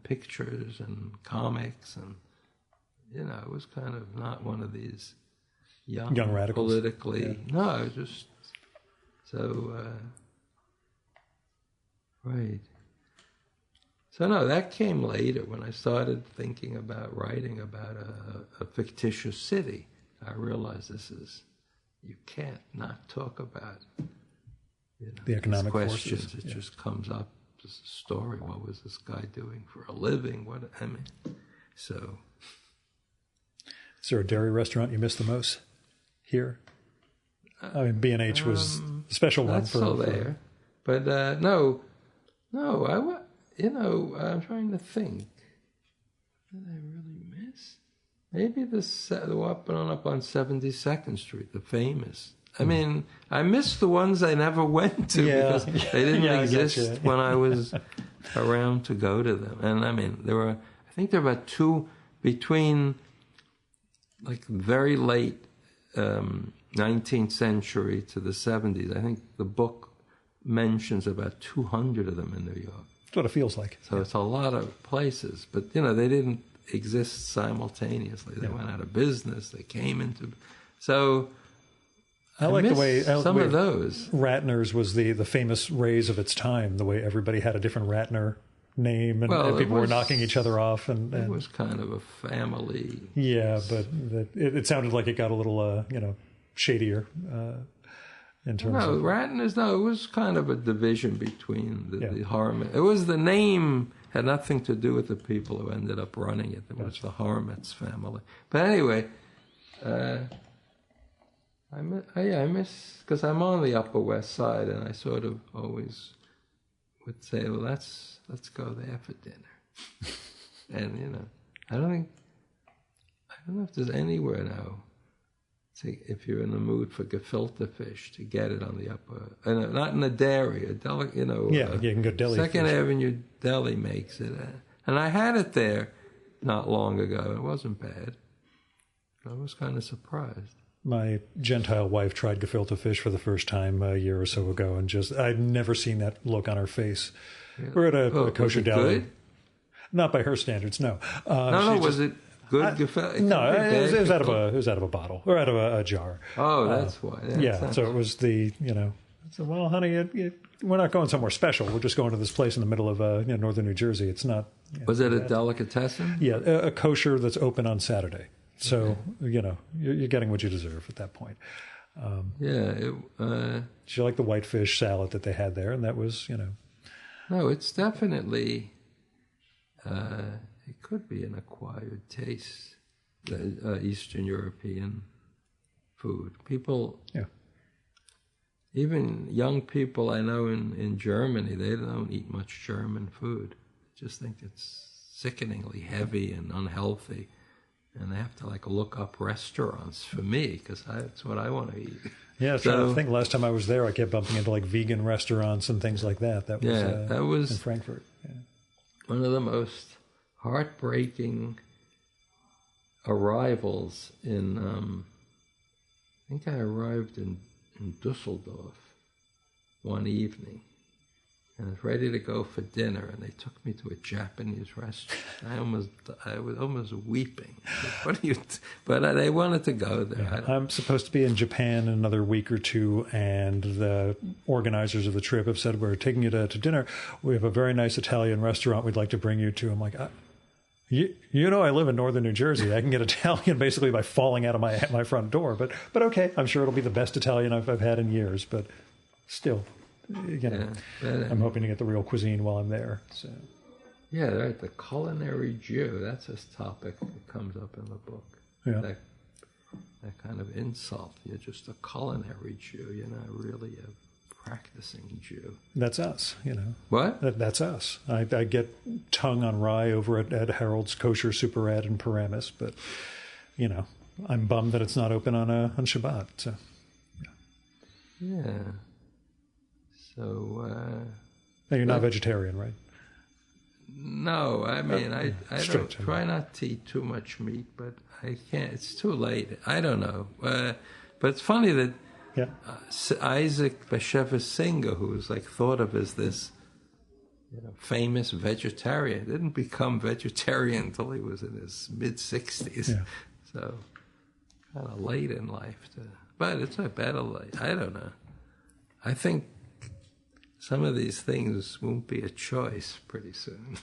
pictures and comics, and it was kind of not one of these young radicals politically. Yeah. No, I was just so right. So no, that came later when I started thinking about writing about a fictitious city. I realized you can't not talk about the economic questions. forces. It just comes up. Just a story. What was this guy doing for a living? So. Is there a dairy restaurant you miss the most here? B&H was a special one for... That's still there. But no, I'm trying to think. What did I really miss? Maybe the one up on 72nd Street, the famous. I missed the ones I never went to because they didn't exist when I was around to go to them. And I think there were about two between like very late 19th century to the 70s. I think the book mentions about 200 of them in New York. That's what it feels like. So it's a lot of places. But, they didn't exist simultaneously. They went out of business. They came into... So... I like the way of those. Ratner's was the famous raise of its time, the way everybody had a different Ratner name and people were knocking each other off. And it was kind of a family. Yeah, but it sounded like it got a little, shadier in terms of... Ratner's, it was kind of a division between the Harmon. It was the name had nothing to do with the people who ended up running it. It was the Harmon's family. But anyway... I miss, because I'm on the Upper West Side, and I sort of always would say, well, let's go there for dinner. And, I don't know if there's anywhere now, if you're in the mood for gefilte fish, to get it on the upper, not in a dairy, a deli, you can go deli. Second Avenue Deli makes it. And I had it there not long ago. It wasn't bad. I was kind of surprised. My Gentile wife tried gefilte fish for the first time a year or so ago, and I'd never seen that look on her face. Yeah. We're at a kosher deli. Good? Not by her standards, no. Was it good gefilte? No, it was out of a bottle or out of a jar. Oh, that's why. So it was the I said, well, honey, we're not going somewhere special. We're just going to this place in the middle of northern New Jersey. It's not. Was it a delicatessen? Yeah, a kosher that's open on Saturday. So, you're getting what you deserve at that point. She liked the whitefish salad that they had there, and that was, No, it's definitely, it could be an acquired taste, Eastern European food. People, even young people I know in Germany, they don't eat much German food. They just think it's sickeningly heavy and unhealthy. And they have to look up restaurants for me because that's what I want to eat. Yeah, I was trying to think. Last time I was there, I kept bumping into vegan restaurants and things like that. That was in Frankfurt. Yeah. One of the most heartbreaking arrivals in. I think I arrived in Dusseldorf one evening. And I was ready to go for dinner, and they took me to a Japanese restaurant. I was almost weeping. But they wanted to go there. Yeah, I'm supposed to be in Japan in another week or two, and the organizers of the trip have said, we're taking you to dinner. We have a very nice Italian restaurant we'd like to bring you to. I'm like, I live in northern New Jersey. I can get Italian basically by falling out of my front door. But okay, I'm sure it'll be the best Italian I've had in years. But still... I'm hoping to get the real cuisine while I'm there. So, Yeah, right. The culinary Jew. That's a topic that comes up in the book. Yeah. That kind of insult. You're just a culinary Jew. You're not really a practicing Jew. That's us, What? That's us. I get tongue on rye over at Harold's Kosher Super Ad in Paramus, but, I'm bummed that it's not open on Shabbat. So, Yeah. So, now you're not vegetarian, right? no, I mean, I don't Strict. try not to eat too much meat, but I can't. It's too late. I don't know. But it's funny that Yeah. Isaac Bashevis Singer, who was thought of as this famous vegetarian, didn't become vegetarian until he was in his mid-60s. Yeah. So kind of late in life. But it's a better late. I don't know. I think some of these things won't be a choice pretty soon.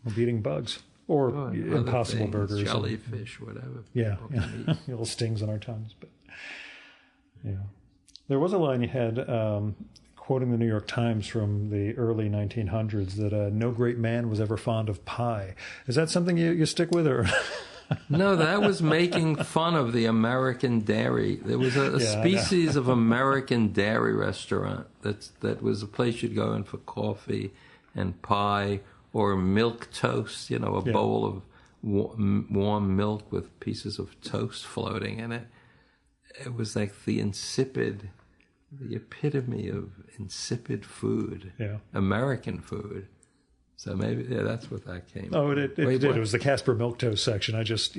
We'll be eating bugs or Other Impossible things, Burgers. jellyfish, whatever. Yeah, people can eat. little stings on our tongues. But yeah, there was a line you had quoting the New York Times from the early 1900s that no great man was ever fond of pie. Is that something you stick with, or? No, that was making fun of the American dairy. There was a species of American dairy restaurant that was a place you'd go in for coffee and pie or milk toast, a bowl of warm milk with pieces of toast floating in it. It was like the epitome of insipid food, American food. So maybe, that's what that came. Oh, it Wait, did. what? It was the Casper Milk Toast section. I just,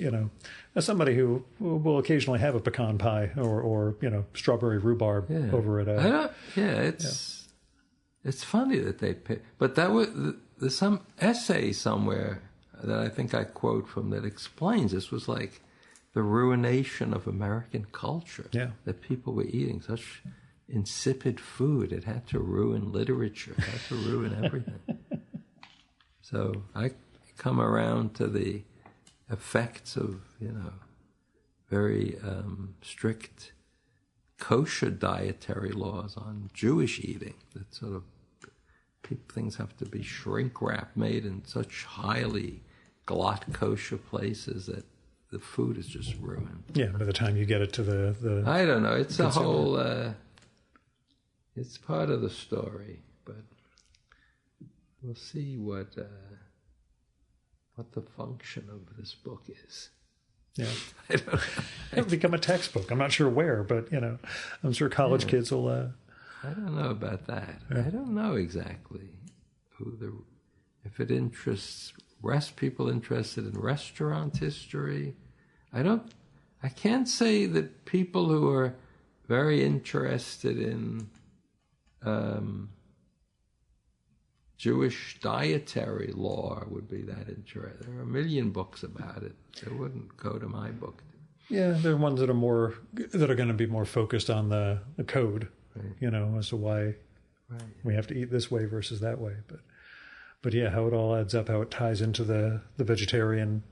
as somebody who will occasionally have a pecan pie or strawberry rhubarb over at it's funny that they pick, but there's some essay somewhere that I think I quote from that explains this was like the ruination of American culture. Yeah. That people were eating such insipid food. It had to ruin literature. It had to ruin everything. So I come around to the effects of, very strict kosher dietary laws on Jewish eating. That sort of things have to be shrink wrap, made in such highly glot kosher places that the food is just ruined. Yeah, by the time you get it to the I don't know. It's consumer. a whole. It's part of the story, but we'll see what the function of this book is. Yeah, I don't know. it'll become a textbook. I'm not sure where, but I'm sure college kids will. I don't know about that. I don't know exactly if it interests people interested in restaurant history. I can't say that people who are very interested in Jewish dietary law would be that interested. There are a million books about it. They wouldn't go to my book. Yeah, there are ones that are going to be more focused on the code, Right. as to why we have to eat this way versus that way. But yeah, how it all adds up, how it ties into the vegetarian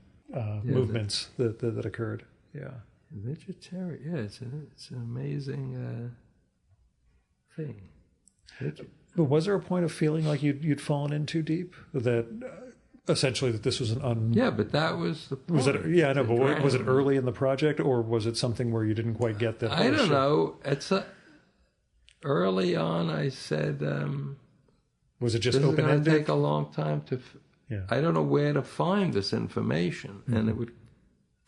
movements that occurred. Yeah. Vegetarian, it's an amazing thing. But was there a point of feeling like you'd fallen in too deep? That essentially that this was an Yeah, but that was the point. Was it? Yeah, I know. But was it early in the project, or was it something where you didn't quite get that? I don't know. Early on, I said, was it just this is open going to ended? take a long time to. Yeah. I don't know where to find this information, and it would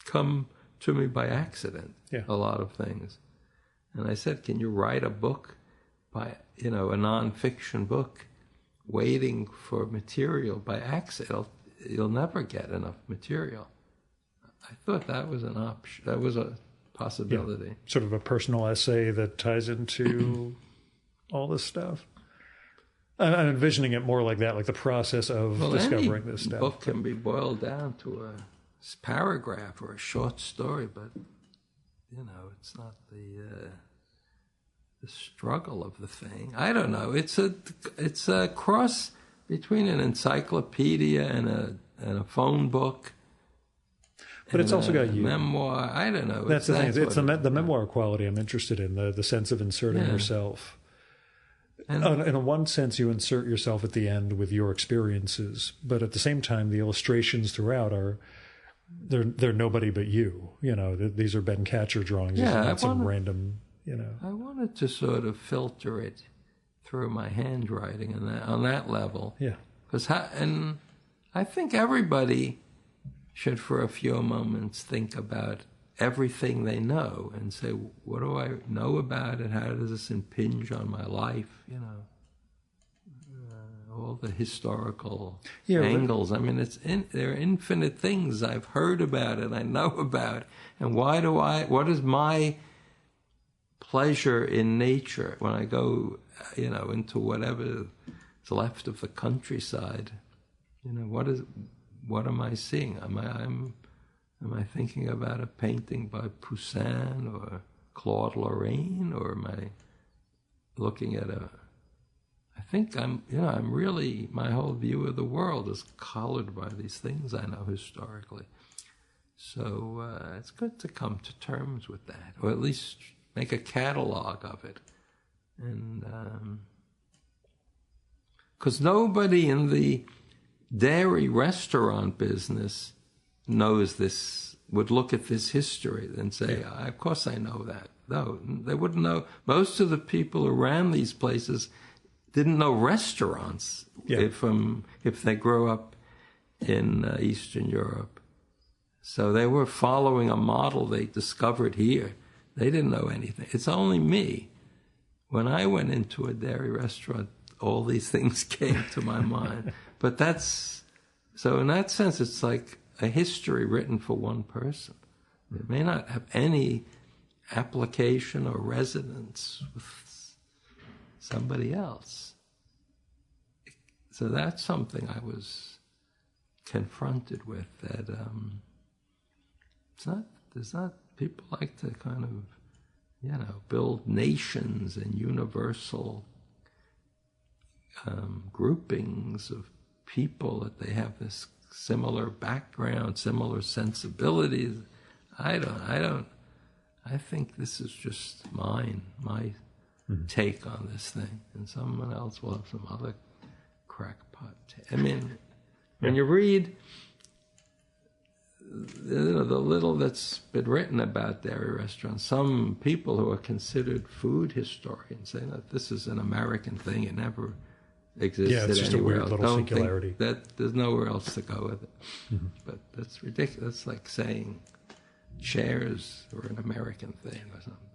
come to me by accident. Yeah. A lot of things, and I said, "Can you write a book by a nonfiction book, waiting for material by accident? You'll never get enough material." I thought that was an option. That was a possibility. Yeah. Sort of a personal essay that ties into all this stuff. I'm envisioning it more like that, like the process of discovering this stuff. A book can be boiled down to a paragraph or a short story, but it's not the struggle of the thing. I don't know. It's a cross between an encyclopedia and a phone book. But it's also got you. Memoir. I don't know. That's the thing. It's the memoir quality I'm interested in, the sense of inserting Yeah. yourself. In one sense, you insert yourself at the end with your experiences, but at the same time, the illustrations throughout they're nobody but you. You know, these are Ben Katchor drawings. Yeah, these are not some random. You know, I wanted to sort of filter it through my handwriting and on that level. Yeah, and I think everybody should, for a few moments, think about everything they know and say, what do I know about it? How does this impinge on my life? You know, all the historical angles. I mean, there are infinite things I've heard about and I know about. And what is my pleasure in nature when I go, you know, into whatever is left of the countryside? You know, what am I seeing? Am I thinking about a painting by Poussin or Claude Lorraine, or am I looking at I think I'm really, my whole view of the world is colored by these things I know historically. So it's good to come to terms with that, or at least make a catalog of it. And because nobody in the dairy restaurant business knows this, would look at this history and say, of course I know that. No, they wouldn't know. Most of the people around these places didn't know restaurants if they grew up in Eastern Europe. So they were following a model they discovered here. They didn't know anything. It's only me. When I went into a dairy restaurant, all these things came to my mind. But so in that sense, it's like a history written for one person. It may not have any application or resonance with somebody else. So that's something I was confronted with, that people like to kind of, build nations and universal groupings of people, that they have this similar background, similar sensibilities. I think this is just my take on this thing, and someone else will have some other crackpot I mean, when you read the little that's been written about dairy restaurants, some people who are considered food historians say that this is an American thing, it never existed anywhere. Yeah, it's just a weird little singularity. That there's nowhere else to go with it. Mm-hmm. But that's ridiculous. That's like saying chairs were an American thing or something.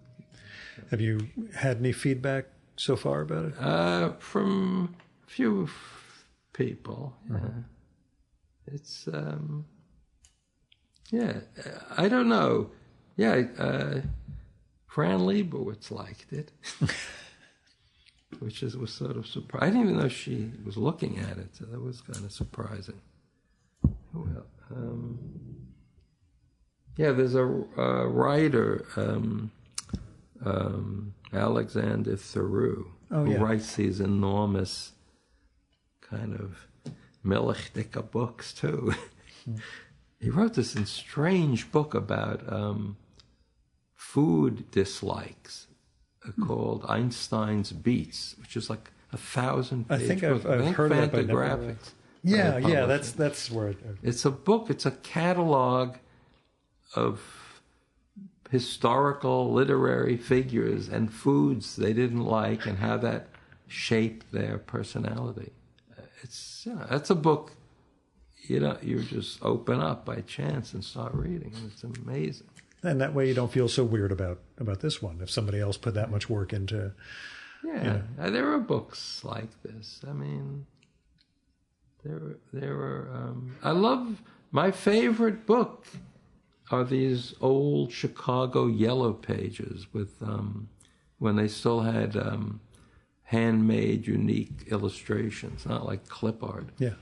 Have you had any feedback so far about it? From a few people. Mm-hmm. It's I don't know. Fran Lebowitz liked it, which was sort of surprising. I didn't even know she was looking at it, so that was kind of surprising. Well, there's a writer, Alexander Theroux, who writes these enormous kind of Milichtica books too. He wrote this strange book about food dislikes called Einstein's Beats, which is like 1,000 pages. I think I've heard of that, Fantagraphics. That's where it's a book. It's a catalog of historical literary figures and foods they didn't like, and how that shaped their personality. That's a book. You just open up by chance and start reading, and it's amazing. And that way you don't feel so weird about this one, if somebody else put that much work into... There are books like this. I mean, there were... I love... My favorite book are these old Chicago Yellow Pages with... when they still had handmade, unique illustrations, not like clip art. Yeah.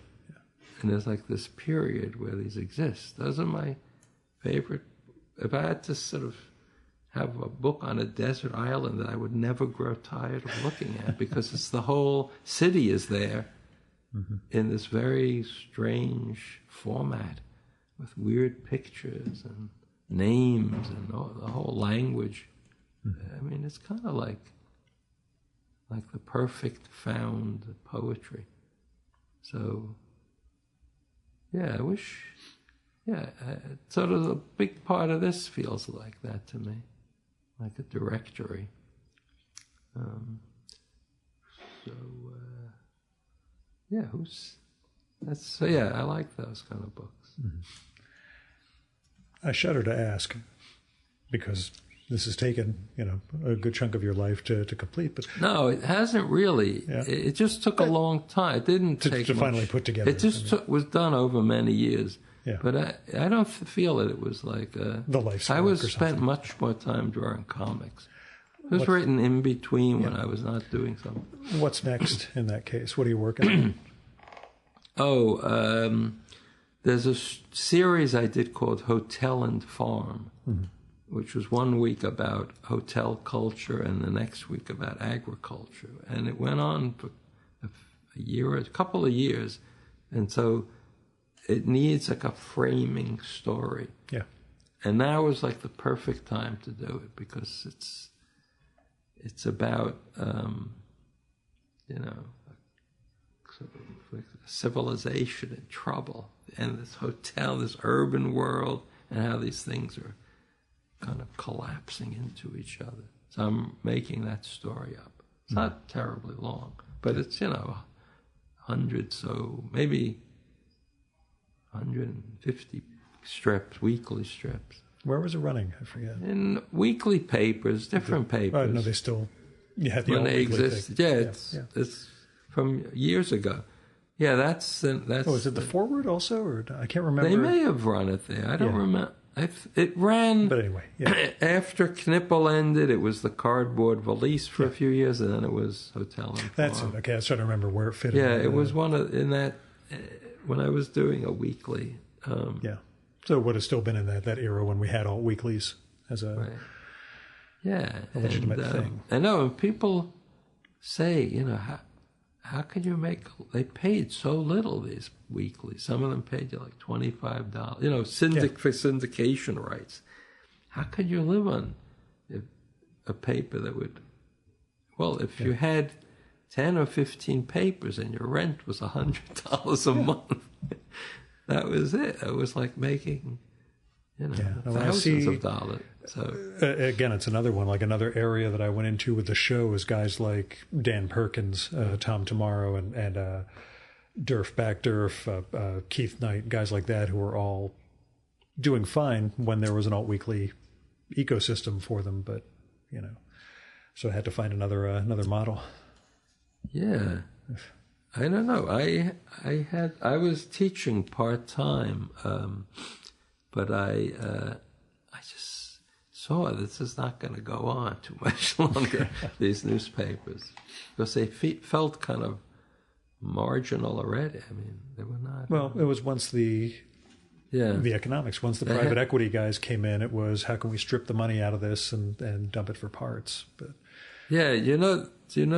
And there's like this period where these exist. Those are my favorite. If I had to sort of have a book on a desert island that I would never grow tired of looking at, because it's the whole city is there in this very strange format with weird pictures and names and the whole language. I mean, it's kind of like like the perfect found poetry. So, yeah, I wish, sort of a big part of this feels like that to me, like a directory. I like those kind of books. Mm-hmm. I shudder to ask, because this has taken, a good chunk of your life to complete. But no, it hasn't really. Yeah. It just took a long time. It didn't take to much. finally put together. It just was done over many years. Yeah. But I don't feel that it was like the life's I work was or spent something. much more time drawing comics. It was written in between when I was not doing something. What's next in that case? What are you working on? There's a series I did called Hotel and Farm, which was 1 week about hotel culture and the next week about agriculture. And it went on for a couple of years. And so it needs like a framing story. Yeah. And now is like the perfect time to do it because it's about, sort of like civilization in trouble and this hotel, this urban world, and how these things are kind of collapsing into each other. So I'm making that story up. It's not terribly long, but it's, maybe 150 strips, weekly strips. Where was it running? I forget. In weekly papers, different papers. No, they still the when old they weekly exist. thing. It's from years ago. Yeah, that's. Oh, is it the Forward also, or I can't remember? They may have run it there. I don't remember. It ran. But anyway, after Knipple ended, it was the Cardboard Valise for a few years, and then it was Hotel and Farm. That's it. Okay, I was trying to remember where it fit. Yeah, it was one of in that when I was doing a weekly. So it would have still been in that era when we had all weeklies as a a legitimate thing. I know, and people say, how can you make? They paid so little these weeklies. Some of them paid you like $25. For syndication rights. How could you live on a paper that would? Well, if you had 10 or 15 papers and your rent was $100 a month, that was it. It was like making, thousands of dollars. So again, it's another one, like another area that I went into with the show is guys like Dan Perkins, Tom Tomorrow, and Durf Backdurf, Keith Knight, guys like that who were all doing fine when there was an alt-weekly ecosystem for them, but so I had to find another model. Yeah, I don't know. I was teaching part-time, but I just saw this is not going to go on too much longer, these newspapers, because they felt kind of marginal already. I mean, they were not. Well, it was once the economics. Once the private equity guys came in, it was how can we strip the money out of this and dump it for parts. But do you know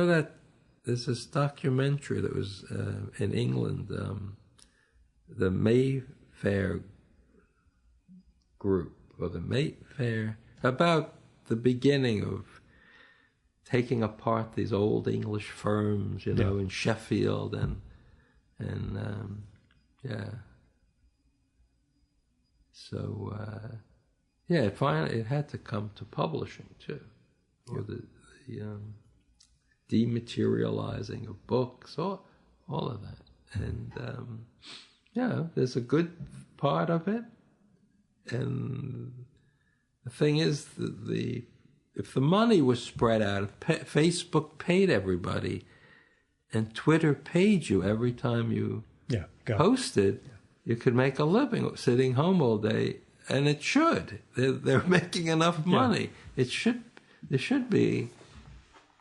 that there's this documentary that was in England, the Mayfair group, or the Mayfair, about the beginning of taking apart these old English firms, in Sheffield and So finally it had to come to publishing too, or the dematerializing of books, all of that, and there's a good part of it, and the thing is, if the money was spread out, if Facebook paid everybody, and Twitter paid you every time you posted, you could make a living sitting home all day, and it should. They're making enough money. There should be.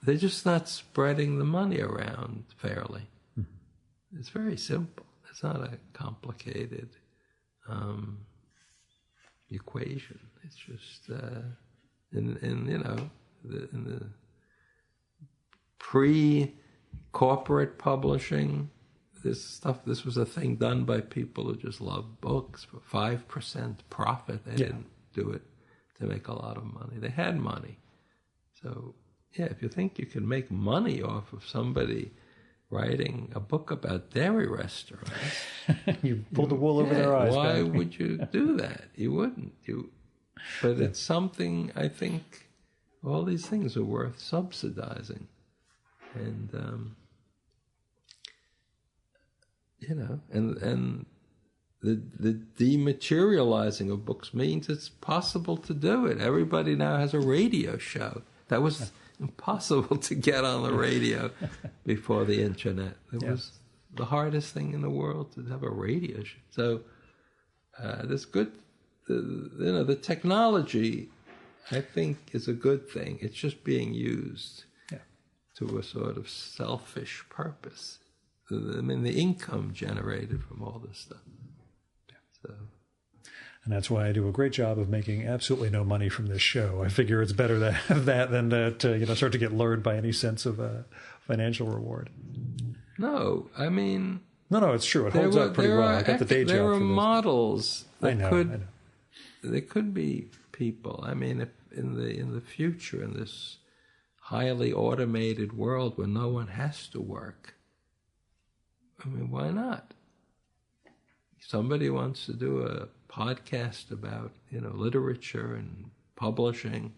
They're just not spreading the money around fairly. Mm-hmm. It's very simple. It's not a complicated equation. It's just in the pre-corporate publishing, this was a thing done by people who just loved books for 5% profit. They didn't do it to make a lot of money. They had money, so if you think you can make money off of somebody writing a book about dairy restaurants, you pull the wool over their eyes. Why would you do that? You wouldn't. But it's something, I think, all these things are worth subsidizing. And, and the dematerializing of books means it's possible to do it. Everybody now has a radio show. That was impossible to get on the radio before the internet. It was the hardest thing in the world to have a radio show. So there's good, the technology, I think, is a good thing. It's just being used to a sort of selfish purpose. I mean, the income generated from all this stuff. So. And that's why I do a great job of making absolutely no money from this show. I figure it's better to have that than to start to get lured by any sense of financial reward. No, I mean... No, it's true. It holds up pretty well. I got the day job there for are this. Models that I know. There could be people. I mean, if in the future, in this highly automated world where no one has to work, I mean, why not? Somebody wants to do a podcast about, literature and publishing,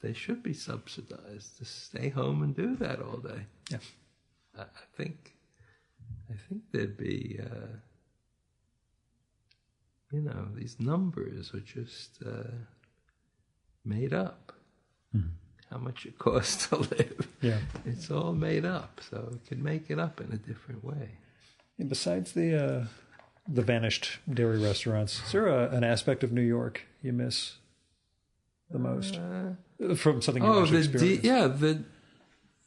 they should be subsidized to stay home and do that all day. Yeah. I think there'd be, these numbers are just made up. Mm-hmm. How much it costs to live. Yeah. It's all made up, so it can make it up in a different way. And besides the vanished dairy restaurants, is there an aspect of New York you miss the most from something you've experienced?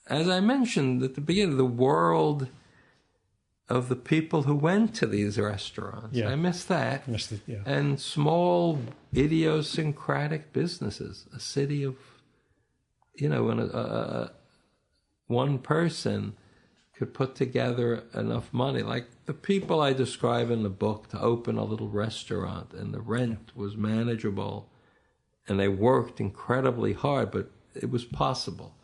As I mentioned at the beginning, the world of the people who went to these restaurants. Yeah. I miss that. And small idiosyncratic businesses, a city of, when one person could put together enough money, like the people I describe in the book, to open a little restaurant, and the rent was manageable, and they worked incredibly hard, but it was possible.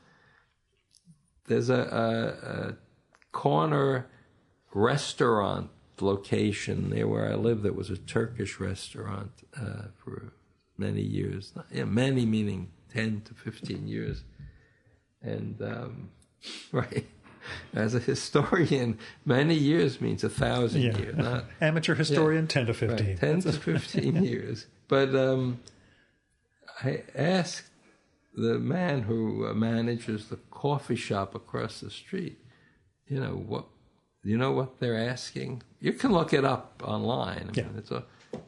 There's a corner restaurant location near where I live that was a Turkish restaurant for many years, many meaning 10 to 15 years. And, right, as a historian, many years means 1,000 years. Not, amateur historian, 10 to 15. Right, 10 to 15 years. But I asked the man who manages the coffee shop across the street, what they're asking? You can look it up online. I mean,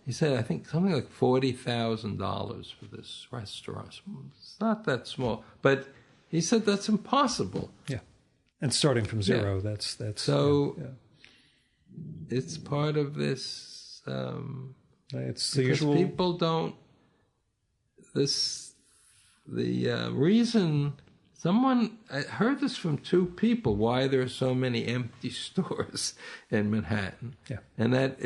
he said, I think something like $40,000 for this restaurant. It's not that small, but he said that's impossible. Yeah, and starting from zero, that's so. It's part of this. It's the usual. People don't. The reason. I heard this from two people, why there are so many empty stores in Manhattan. Yeah. And that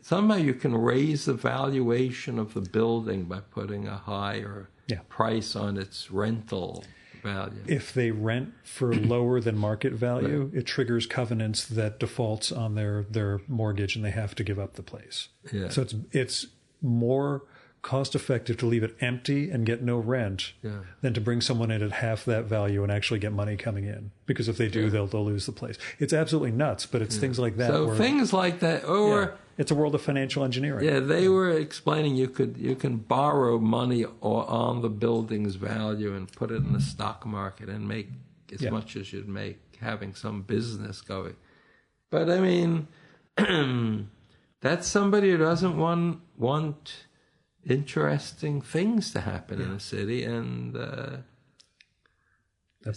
somehow you can raise the valuation of the building by putting a higher price on its rental value. If they rent for lower than market value, it triggers covenants that defaults on their mortgage and they have to give up the place. Yeah. So it's more cost-effective to leave it empty and get no rent than to bring someone in at half that value and actually get money coming in. Because if they do, they'll lose the place. It's absolutely nuts, but it's things like that. So things like that, or it's a world of financial engineering. Yeah, they were explaining you can borrow money on the building's value and put it in the stock market and make as much as you'd make having some business going. But I mean, that's somebody who doesn't want interesting things to happen in a city, and that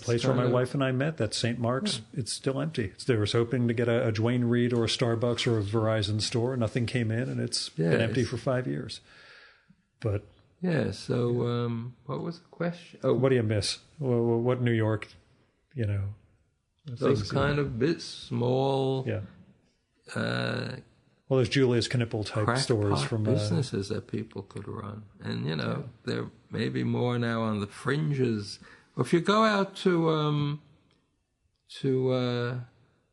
place where my wife and I met, that St. Mark's, it's still empty. They were hoping to get a Duane Reade or a Starbucks or a Verizon store. Nothing came in, and it's been empty for 5 years. But so what was the question? Oh, what do you miss? What New York? Those kind of bit small. Well, there's Julius Knippel type stores from businesses that people could run, and they're maybe more now on the fringes If you go out to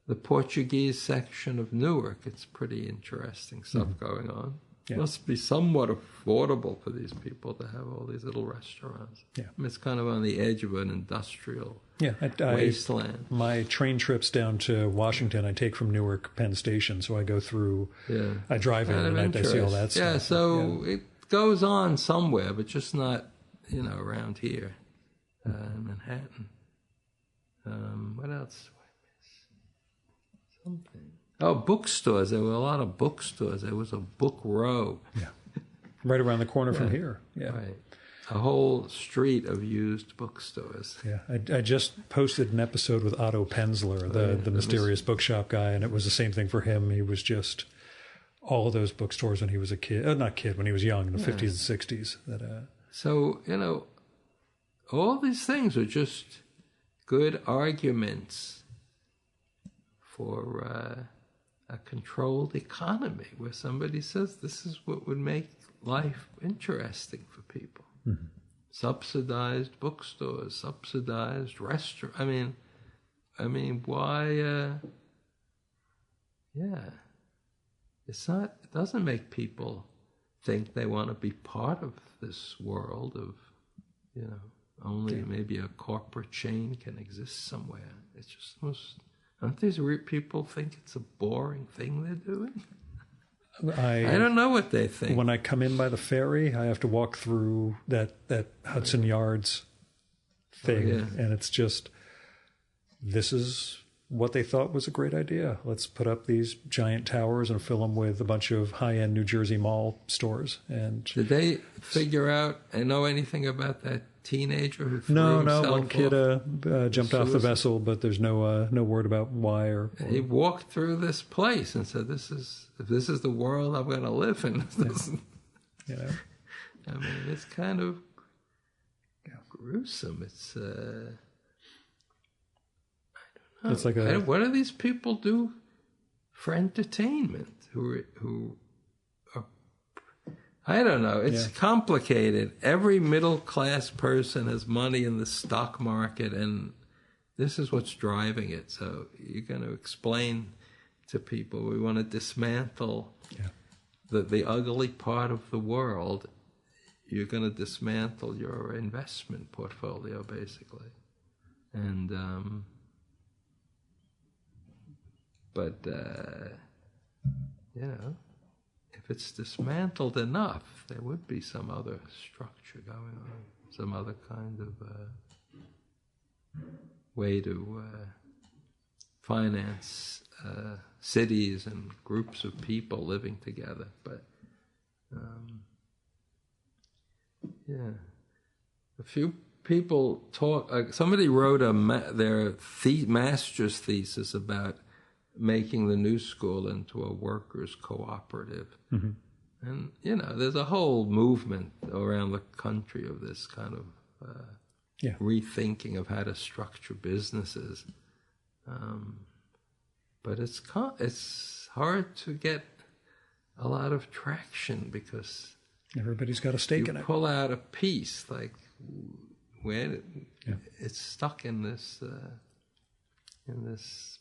the Portuguese section of Newark, it's pretty interesting stuff going on. Yeah. Must be somewhat affordable for these people to have all these little restaurants. Yeah. I mean, it's kind of on the edge of an industrial wasteland. My train trips down to Washington, I take from Newark Penn Station, so I go through. Yeah. I drive in and I see all that stuff. Yeah, so it goes on somewhere, but just not, around here in Manhattan. What else? Something. Oh, bookstores. There were a lot of bookstores. There was a book row. Yeah. Right around the corner from here. Yeah. Right. A whole street of used bookstores. Yeah. I just posted an episode with Otto Penzler, the mysterious bookshop guy, and it was the same thing for him. He was just all of those bookstores when he was a kid. When he was young, in the 50s and 60s. So, all these things are just good arguments for a controlled economy where somebody says this is what would make life interesting for people. Mm-hmm. Subsidized bookstores, subsidized restaurants. I mean, why? It doesn't make people think they want to be part of this world of, only maybe a corporate chain can exist somewhere. It's just don't these people think it's a boring thing they're doing? I don't know what they think. When I come in by the ferry, I have to walk through that Hudson Yards thing, and it's just, this is what they thought was a great idea. Let's put up these giant towers and fill them with a bunch of high-end New Jersey mall stores. And did they figure out and know anything about that teenager who threw himself one kid jumped off the vessel, but there's no word about why or he walked through this place and said, if this is the world I'm going to live in. It's kind of gruesome. It's I don't know. It's like what do these people do for entertainment who I don't know. It's complicated. Every middle-class person has money in the stock market, and this is what's driving it. So you're going to explain to people, we want to dismantle the ugly part of the world. You're going to dismantle your investment portfolio, basically. And, if it's dismantled enough, there would be some other structure going on, some other kind of way to finance cities and groups of people living together. But, a few people talk. Somebody wrote their master's thesis about making the new school into a workers' cooperative. Mm-hmm. And, there's a whole movement around the country of this kind of rethinking of how to structure businesses. But it's hard to get a lot of traction because everybody's got a stake in it. You pull out a piece, like where it's stuck in this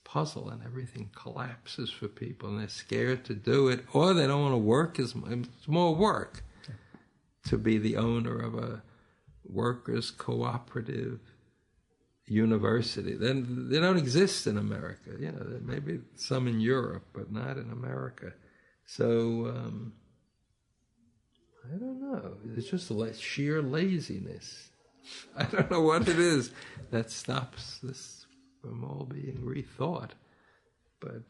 puzzle, and everything collapses for people, and they're scared to do it, or they don't want to work as much. It's more work to be the owner of a workers' cooperative university. Then they don't exist in America. There may be some in Europe, but not in America. So I don't know. It's just sheer laziness. I don't know what it is that stops this from all being rethought, but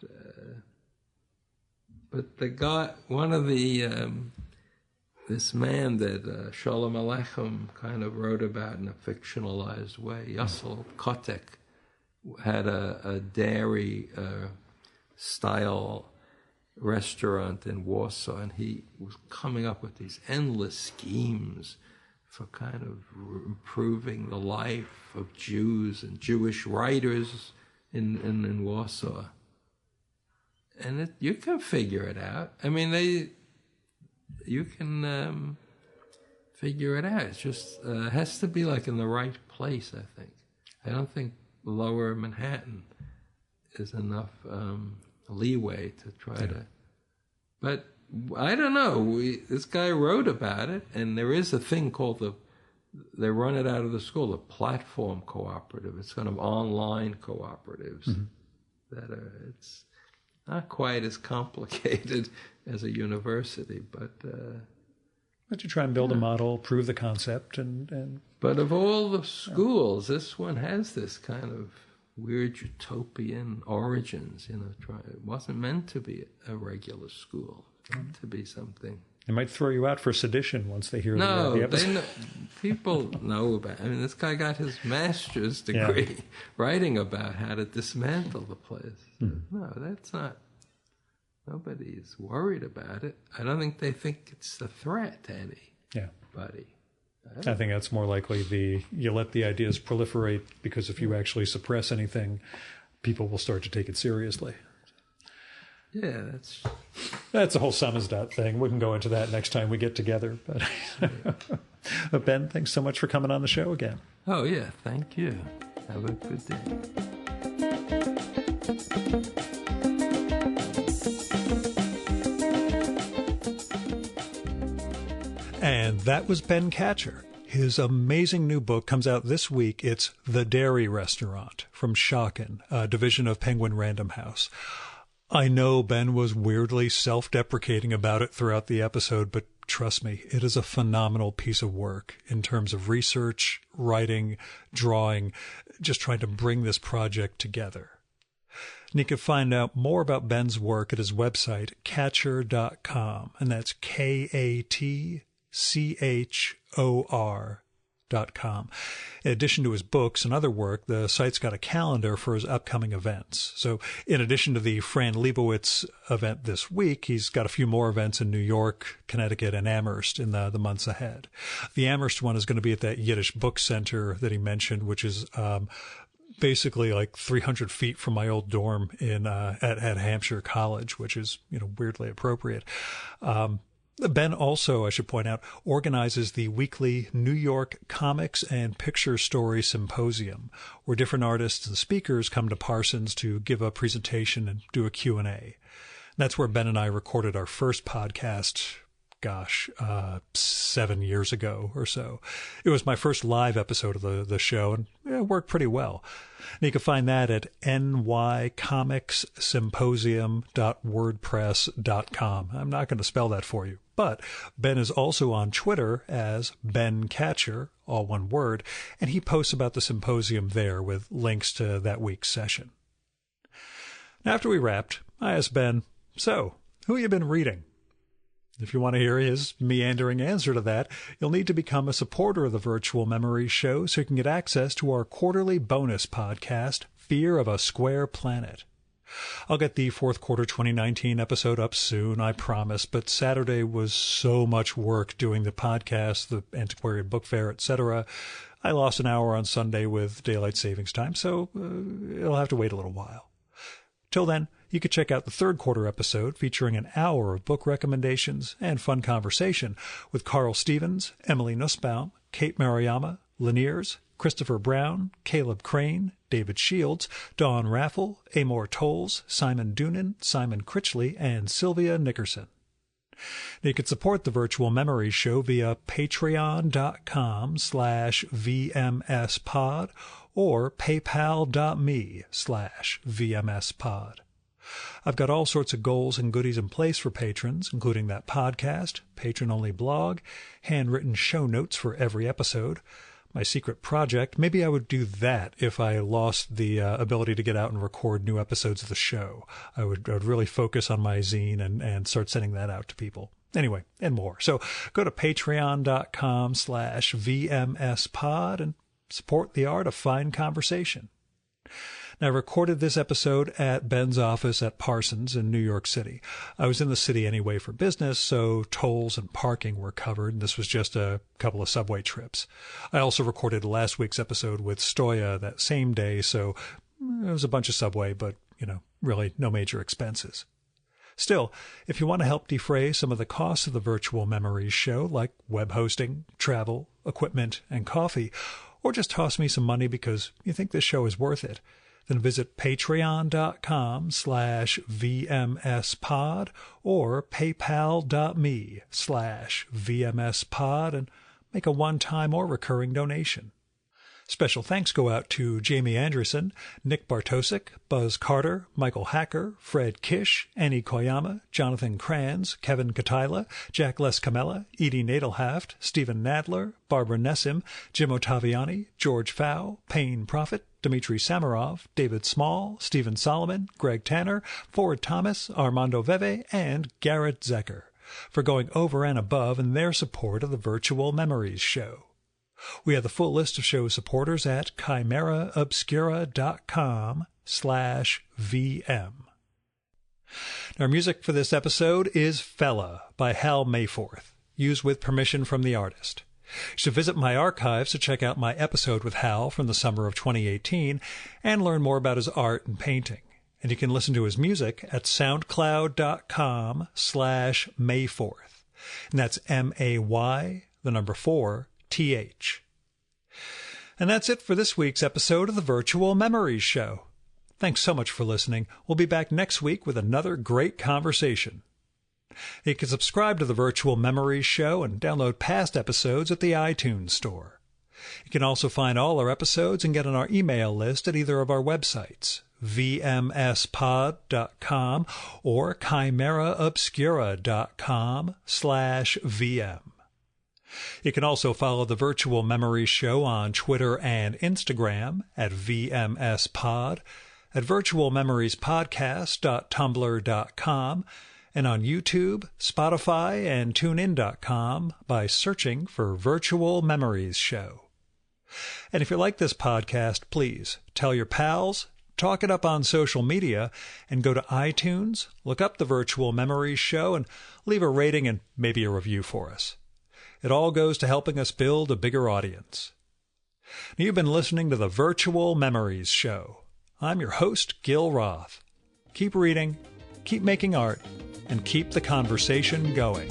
the guy, one of the this man that Shalom Aleichem kind of wrote about in a fictionalized way, Yassel Kotek, had a dairy style restaurant in Warsaw, and he was coming up with these endless schemes for kind of improving the life of Jews and Jewish writers in Warsaw. And you can figure it out. I mean, you can figure it out. It's just has to be like in the right place, I think. I don't think lower Manhattan is enough leeway to try to... But I don't know. This guy wrote about it, and there is a thing called they run it out of the school, the platform cooperative. It's kind of online cooperatives that it's not quite as complicated as a university, but you try and build a model, prove the concept, and But of all the schools, this one has this kind of weird utopian origins. It wasn't meant to be a regular school. It's meant to be something. They might throw you out for sedition once they hear the episode. People know about it. I mean, this guy got his master's degree writing about how to dismantle the place. No, that's not... Nobody's worried about it. I don't think they think it's a threat to anybody. I think that's more likely you let the ideas proliferate, because if you actually suppress anything, people will start to take it seriously. Yeah, that's a whole samizdat thing. We can go into that next time we get together. But Ben, thanks so much for coming on the show again. Oh, yeah, thank you. Have a good day. And that was Ben Katchor. His amazing new book comes out this week. It's The Dairy Restaurant from Schocken, a division of Penguin Random House. I know Ben was weirdly self-deprecating about it throughout the episode, but trust me, it is a phenomenal piece of work in terms of research, writing, drawing, just trying to bring this project together. And you can find out more about Ben's work at his website, Katchor.com, and that's KATCHOR.com. In addition to his books and other work, the site's got a calendar for his upcoming events. So in addition to the Fran Lebowitz event this week, he's got a few more events in New York, Connecticut, and Amherst in the months ahead. The Amherst one is going to be at that Yiddish book center that he mentioned, which is basically like 300 feet from my old dorm at Hampshire College, which is weirdly appropriate. Ben also, I should point out, organizes the weekly New York Comics and Picture Story Symposium, where different artists and speakers come to Parsons to give a presentation and do a Q&A. That's where Ben and I recorded our first podcast, 7 years ago or so. It was my first live episode of the show, and it worked pretty well. And you can find that at nycomicssymposium.wordpress.com. I'm not going to spell that for you, but Ben is also on Twitter as Ben Katchor, all one word, and he posts about the symposium there with links to that week's session. After we wrapped, I asked Ben, so, who have you been reading? If you want to hear his meandering answer to that, you'll need to become a supporter of the Virtual Memories Show so you can get access to our quarterly bonus podcast, Fear of a Square Planet. I'll get the fourth quarter 2019 episode up soon, I promise, but Saturday was so much work doing the podcast, the antiquarian book fair, etc. I lost an hour on Sunday with daylight savings time, so it'll have to wait a little while. Till then, you can check out the third quarter episode featuring an hour of book recommendations and fun conversation with Carl Stevens, Emily Nussbaum, Kate Maruyama, Laniers, Christopher Brown, Caleb Crane, David Shields, Dawn Raffel, Amor Tolles, Simon Doonan, Simon Critchley, and Sylvia Nickerson. You can support the Virtual Memories Show via patreon.com/VMSpod or paypal.me/VMSpod. I've got all sorts of goals and goodies in place for patrons, including that podcast, patron-only blog, handwritten show notes for every episode, my secret project. Maybe I would do that if I lost the ability to get out and record new episodes of the show. I would really focus on my zine and start sending that out to people. Anyway, and more. So go to patreon.com/VMSpod and support the art of fine conversation. Now, I recorded this episode at Ben's office at Parsons in New York City. I was in the city anyway for business, so tolls and parking were covered, and this was just a couple of subway trips. I also recorded last week's episode with Stoya that same day, so it was a bunch of subway, but, really no major expenses. Still, if you want to help defray some of the costs of the Virtual Memories show, like web hosting, travel, equipment, and coffee, or just toss me some money because you think this show is worth it, then visit patreon.com/VMSpod or paypal.me/VMSpod and make a one-time or recurring donation. Special thanks go out to Jamie Anderson, Nick Bartosik, Buzz Carter, Michael Hacker, Fred Kish, Annie Koyama, Jonathan Kranz, Kevin Katila, Jack Lescamella, Edie Nadelhaft, Stephen Nadler, Barbara Nessim, Jim Ottaviani, George Fow, Payne Prophet, Dmitry Samarov, David Small, Stephen Solomon, Greg Tanner, Ford Thomas, Armando Veve, and Garrett Zecker for going over and above in their support of the Virtual Memories show. We have the full list of show supporters at chimeraobscura.com/VM. Our music for this episode is Fella by Hal Mayforth, used with permission from the artist. You should visit my archives to check out my episode with Hal from the summer of 2018 and learn more about his art and painting. And you can listen to his music at soundcloud.com/Mayforth. And that's MAY4TH. And that's it for this week's episode of the Virtual Memories Show. Thanks so much for listening. We'll be back next week with another great conversation. You can subscribe to the Virtual Memories Show and download past episodes at the iTunes Store. You can also find all our episodes and get on our email list at either of our websites, vmspod.com or chimeraobscura.com/VM. You can also follow the Virtual Memories Show on Twitter and Instagram at VMSpod, at virtualmemoriespodcast.tumblr.com, and on YouTube, Spotify, and TuneIn.com by searching for Virtual Memories Show. And if you like this podcast, please tell your pals, talk it up on social media, and go to iTunes, look up the Virtual Memories Show, and leave a rating and maybe a review for us. It all goes to helping us build a bigger audience. You've been listening to the Virtual Memories Show. I'm your host, Gil Roth. Keep reading, keep making art, and keep the conversation going.